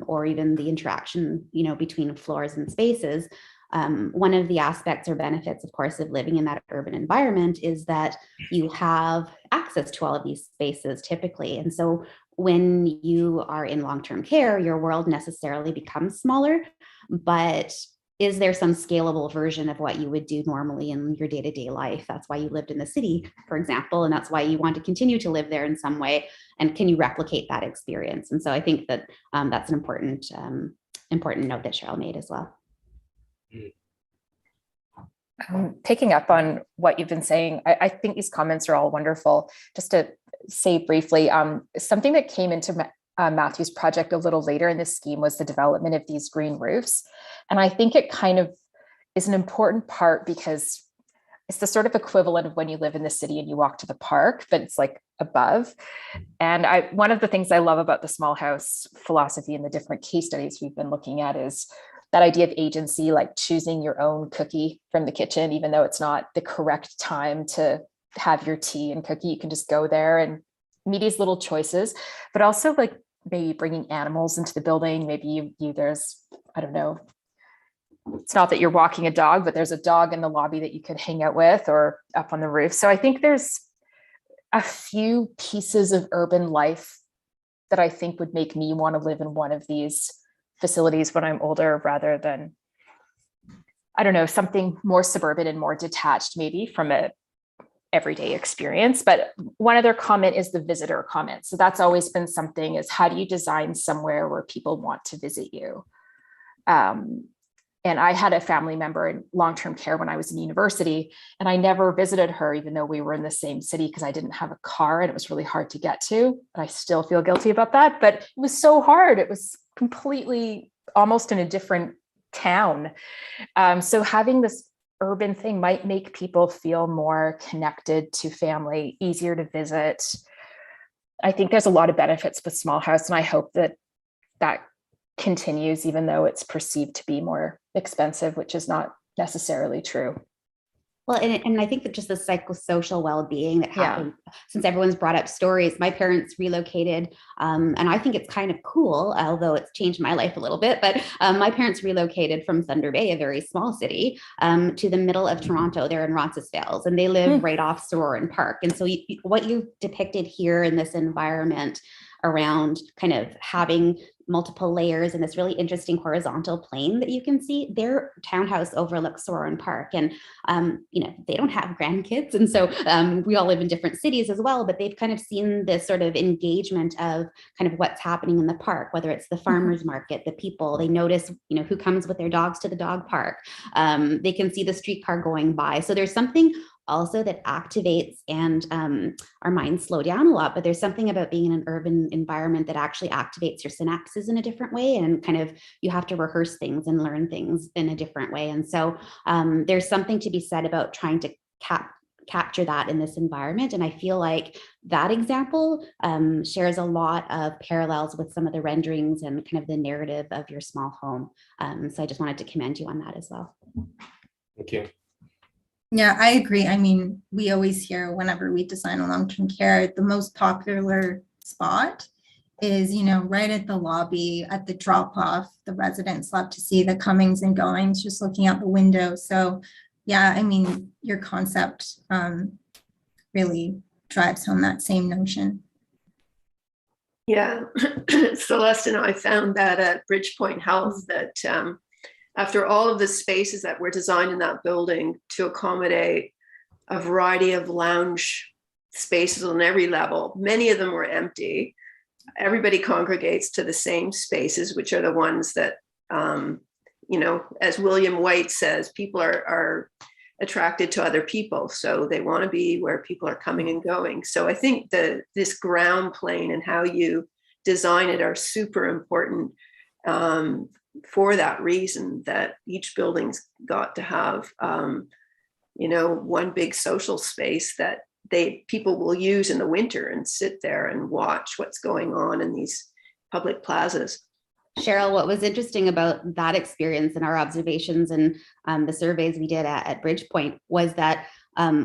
or even the interaction, between floors and spaces. One of the aspects or benefits, of course, of living in that urban environment is that you have access to all of these spaces typically. And so when you are in long-term care, your world necessarily becomes smaller, but is there some scalable version of what you would do normally in your day-to-day life? That's why you lived in the city, for example, and that's why you want to continue to live there in some way. And can you replicate that experience? And so I think that that's an important note that Cheryl made as well. Picking up on what you've been saying, I think these comments are all wonderful. Just to say briefly, something that came into Matthew's project a little later in this scheme was the development of these green roofs. And I think it kind of is an important part because it's the sort of equivalent of when you live in the city and you walk to the park, but it's like above. And one of the things I love about the small house philosophy and the different case studies we've been looking at is that idea of agency, like choosing your own cookie from the kitchen, even though it's not the correct time to have your tea and cookie, you can just go there and make these little choices, but also like maybe bringing animals into the building. Maybe there's, I don't know, it's not that you're walking a dog, but there's a dog in the lobby that you could hang out with or up on the roof. So I think there's a few pieces of urban life that I think would make me want to live in one of these facilities when I'm older, rather than, I don't know, something more suburban and more detached maybe from a everyday experience. But one other comment is the visitor comment. So that's always been something, is how do you design somewhere where people want to visit you? And I had a family member in long-term care when I was in university, and I never visited her, even though we were in the same city, because I didn't have a car and it was really hard to get to. And I still feel guilty about that, but it was so hard. It was completely almost in a different town. So having this urban thing might make people feel more connected to family, easier to visit. I think there's a lot of benefits with small house, and I hope that continues, even though it's perceived to be more expensive, which is not necessarily true. Well, and I think that just the psychosocial well-being that happened, since everyone's brought up stories, my parents relocated, and I think it's kind of cool, although it's changed my life a little bit, but my parents relocated from Thunder Bay, a very small city, to the middle of Toronto. They're in Roncesvalles, and they live right off Sororan Park. And so what you depicted here in this environment around kind of having multiple layers and this really interesting horizontal plane that you can see, their townhouse overlooks Sororan Park. And, they don't have grandkids. And so we all live in different cities as well, but they've kind of seen this sort of engagement of kind of what's happening in the park, whether it's the farmer's market, the people, they notice, who comes with their dogs to the dog park. They can see the streetcar going by. So there's something also that activates, and our minds slow down a lot, but there's something about being in an urban environment that actually activates your synapses in a different way, and kind of you have to rehearse things and learn things in a different way. And so there's something to be said about trying to capture that in this environment. And I feel like that example shares a lot of parallels with some of the renderings and kind of the narrative of your small home. So I just wanted to commend you on that as well. Thank you. Yeah, I agree. I mean, we always hear whenever we design a long-term care, the most popular spot is, right at the lobby, at the drop-off. The residents love to see the comings and goings, just looking out the window. So yeah, I mean, your concept really drives home that same notion. Yeah, Celeste and I found that at Bridgepoint Health that after all of the spaces that were designed in that building to accommodate a variety of lounge spaces on every level, many of them were empty. Everybody congregates to the same spaces, which are the ones that, you know, as William White says, people are attracted to other people. So they want to be where people are coming and going. So I think this ground plane and how you design it are super important for that reason, that each building's got to have, you know, one big social space that people will use in the winter and sit there and watch what's going on in these public plazas. Cheryl, what was interesting about that experience and our observations and the surveys we did at Bridgepoint was that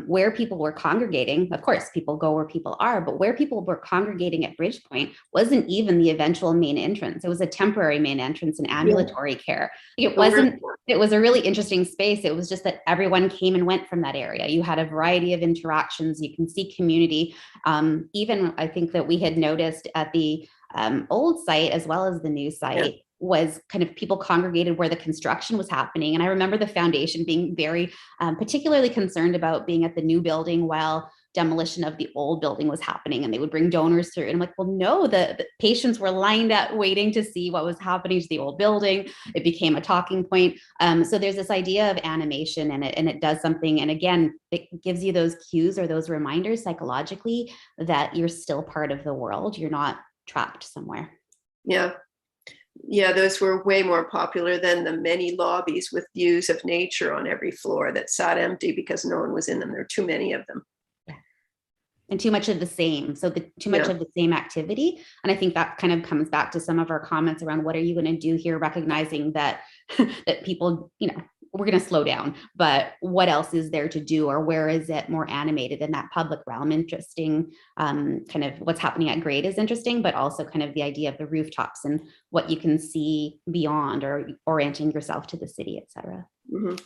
where people were congregating, of course, people go where people are, but where people were congregating at Bridgepoint wasn't even the eventual main entrance. It was a temporary main entrance in ambulatory care. It was a really interesting space. It was just that everyone came and went from that area. You had a variety of interactions. You can see community. Even I think that we had noticed at the old site as well as the new site was kind of people congregated where the construction was happening. And I remember the foundation being very particularly concerned about being at the new building while demolition of the old building was happening, and they would bring donors through. And I'm like, well, no, the patients were lined up waiting to see what was happening to the old building. It became a talking point. So there's this idea of animation, and it does something. And again, it gives you those cues or those reminders psychologically that you're still part of the world. You're not trapped somewhere. Yeah, those were way more popular than the many lobbies with views of nature on every floor that sat empty because no one was in them. There are too many of them. Yeah. And too much of the same. So too much of the same activity. And I think that kind of comes back to some of our comments around what are you going to do here, recognizing that that people, you know, we're going to slow down, but what else is there to do, or where is it more animated in that public realm? Interesting. Kind of what's happening at grade is interesting, but also kind of the idea of the rooftops and what you can see beyond, or orienting yourself to the city, et cetera. Mm-hmm.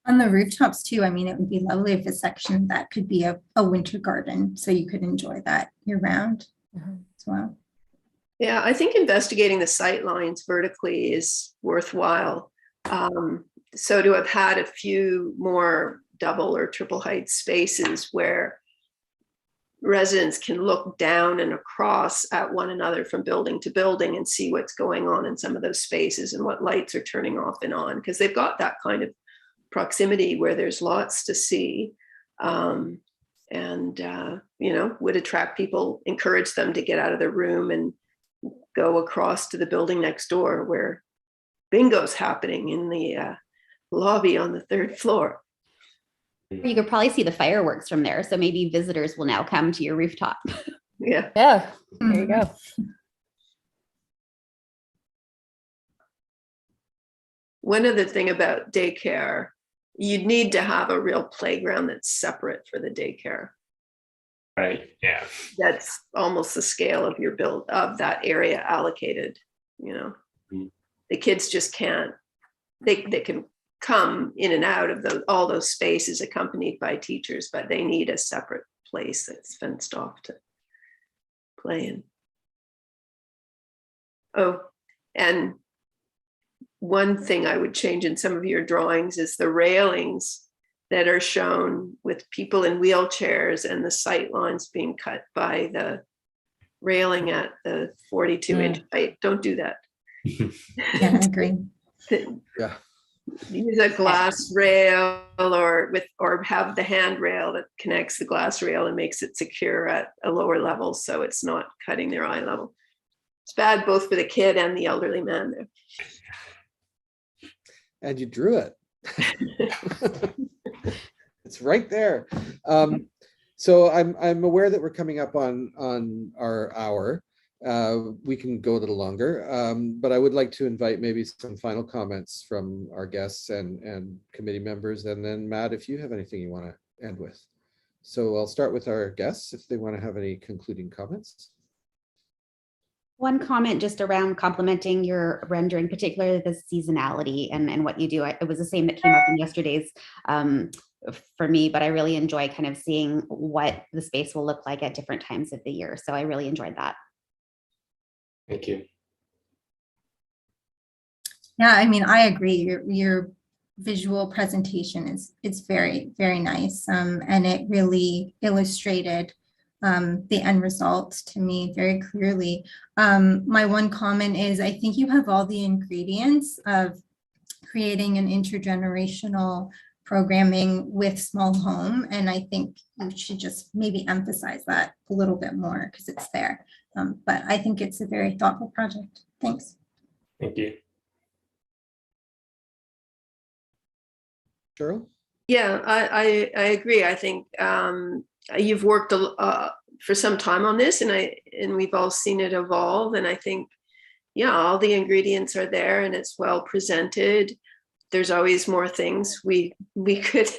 On the rooftops too, I mean, it would be lovely if a section that could be a winter garden, so you could enjoy that year round as well. Yeah, I think investigating the sight lines vertically is worthwhile. So to have had a few more double or triple height spaces where residents can look down and across at one another from building to building and see what's going on in some of those spaces and what lights are turning off and on, because they've got that kind of proximity where there's lots to see. And you know, would attract people, encourage them to get out of their room and go across to the building next door where bingo's happening in the lobby on the 3rd floor. You could probably see the fireworks from there. So maybe visitors will now come to your rooftop. Yeah. There you go. One other thing about daycare, you'd need to have a real playground that's separate for the daycare. Right. Yeah. That's almost the scale of your build of that area allocated. You know, the kids just can't. They can come in and out of all those spaces accompanied by teachers, but they need a separate place that's fenced off to play in. Oh, and one thing I would change in some of your drawings is the railings that are shown with people in wheelchairs and the sight lines being cut by the railing at the 42-inch height. Don't do that. Yeah, I agree. Yeah. Use a glass rail or have the handrail that connects the glass rail and makes it secure at a lower level so it's not cutting their eye level. It's bad both for the kid and the elderly man there. And you drew it. It's right there. So I'm aware that we're coming up on our hour. We can go a little longer, but I would like to invite maybe some final comments from our guests and committee members, and then Matt, if you have anything you want to end with. So I'll start with our guests if they want to have any concluding comments. One comment just around complimenting your rendering, particularly the seasonality and what you do. It was the same that came up in yesterday's for me, but I really enjoy kind of seeing what the space will look like at different times of the year. So I really enjoyed that. Thank you. Yeah, I mean, I agree. Your visual presentation is very, very nice. And it really illustrated the end result to me very clearly. My one comment is I think you have all the ingredients of creating an intergenerational programming with small home. And I think you should just maybe emphasize that a little bit more because it's there. But I think it's a very thoughtful project. Thanks. Thank you. Cheryl? Yeah, I agree. I think you've worked for some time on this, and we've all seen it evolve. And I think, yeah, all the ingredients are there, and it's well presented. There's always more things we would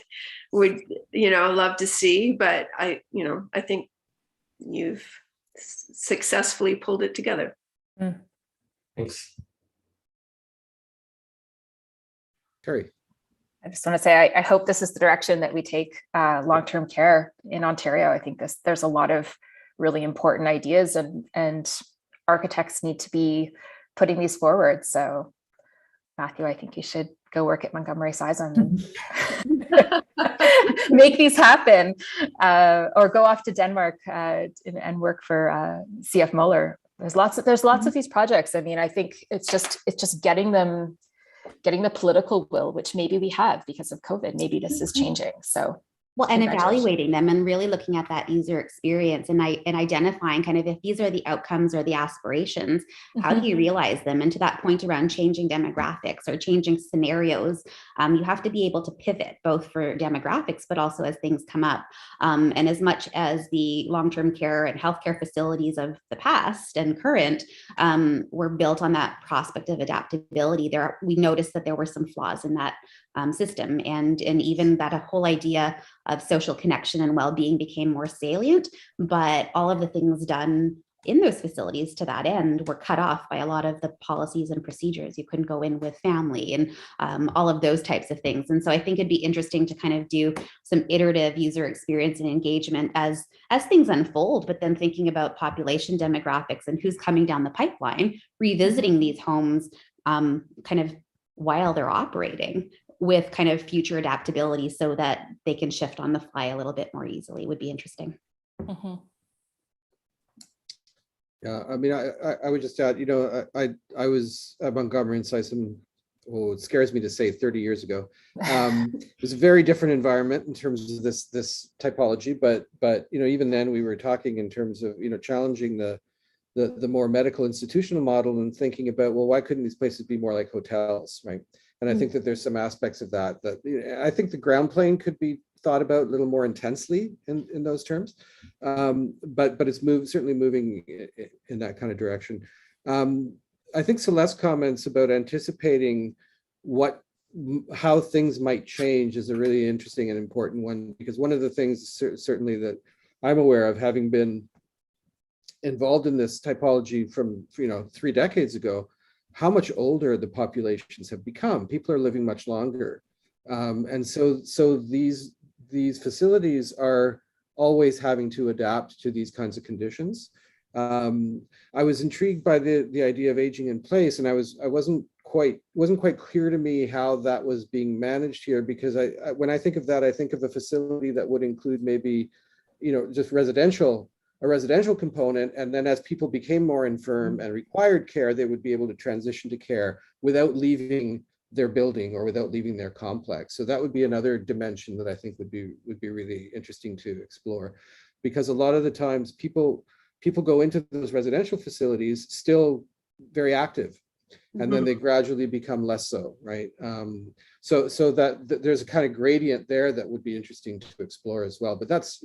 love to see, but I think you've successfully pulled it together. Thanks. Terri? I just want to say, I hope this is the direction that we take long-term care in Ontario. I think there's a lot of really important ideas, and architects need to be putting these forward. So Matthew, I think you should go work at Montgomery Sisam and make these happen, or go off to Denmark and work for CF Muller. There's lots of these projects. I mean, I think it's just getting the political will, which maybe we have because of COVID. Maybe this is changing. So, well, and evaluating them and really looking at that user experience and identifying kind of if these are the outcomes or the aspirations, how do you realize them? And to that point around changing demographics or changing scenarios, you have to be able to pivot both for demographics, but also as things come up. And as much as the long-term care and healthcare facilities of the past and current were built on that prospect of adaptability, we noticed that there were some flaws in that system, and even that a whole idea of social connection and well-being became more salient, but all of the things done in those facilities to that end were cut off by a lot of the policies and procedures. You couldn't go in with family and all of those types of things. And so I think it'd be interesting to kind of do some iterative user experience and engagement as things unfold, but then thinking about population demographics and who's coming down the pipeline, revisiting these homes kind of while they're operating with kind of future adaptability so that they can shift on the fly a little bit more easily would be interesting. Yeah, I mean, I would just add, I was at Montgomery and Sisam, it scares me to say 30 years ago. It was a very different environment in terms of this typology, but even then we were talking in terms of, challenging the more medical institutional model and thinking about, well, why couldn't these places be more like hotels, right? And I think that there's some aspects of that I think the ground plane could be thought about a little more intensely in those terms, but it's certainly moving in that kind of direction. I think Celeste's comments about anticipating how things might change is a really interesting and important one, because one of the things certainly that I'm aware of, having been involved in this typology from 3 decades ago, how much older the populations have become. People are living much longer, and so these facilities are always having to adapt to these kinds of conditions. I was intrigued by the idea of aging in place, and it wasn't quite clear to me how that was being managed here, because when I think of that, I think of a facility that would include maybe just a residential component, and then as people became more infirm and required care, they would be able to transition to care without leaving their building or without leaving their complex. So that would be another dimension that I think would be really interesting to explore, because a lot of the times people go into those residential facilities still very active, and then they gradually become less so, right? So that there's a kind of gradient there that would be interesting to explore as well. But that's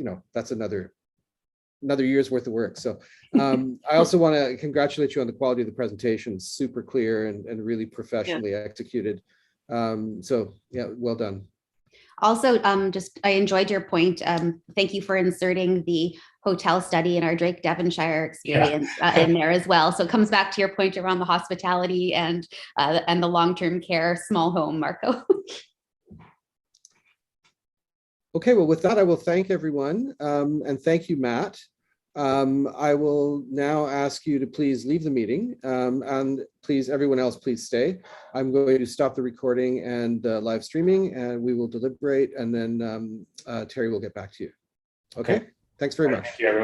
another year's worth of work. So I also want to congratulate you on the quality of the presentation. Super clear and really professionally executed. So yeah, well done. Also, I enjoyed your point. Thank you for inserting the hotel study in our Drake Devonshire experience in there as well. So it comes back to your point around the hospitality and the long-term care small home, Marco. Okay, well, with that, I will thank everyone. And thank you, Matt, I will now ask you to please leave the meeting, and please, everyone else, please stay. I'm going to stop the recording and live streaming, and we will deliberate, and then Terri will get back to you. Okay, thanks very much. Thank you, everyone.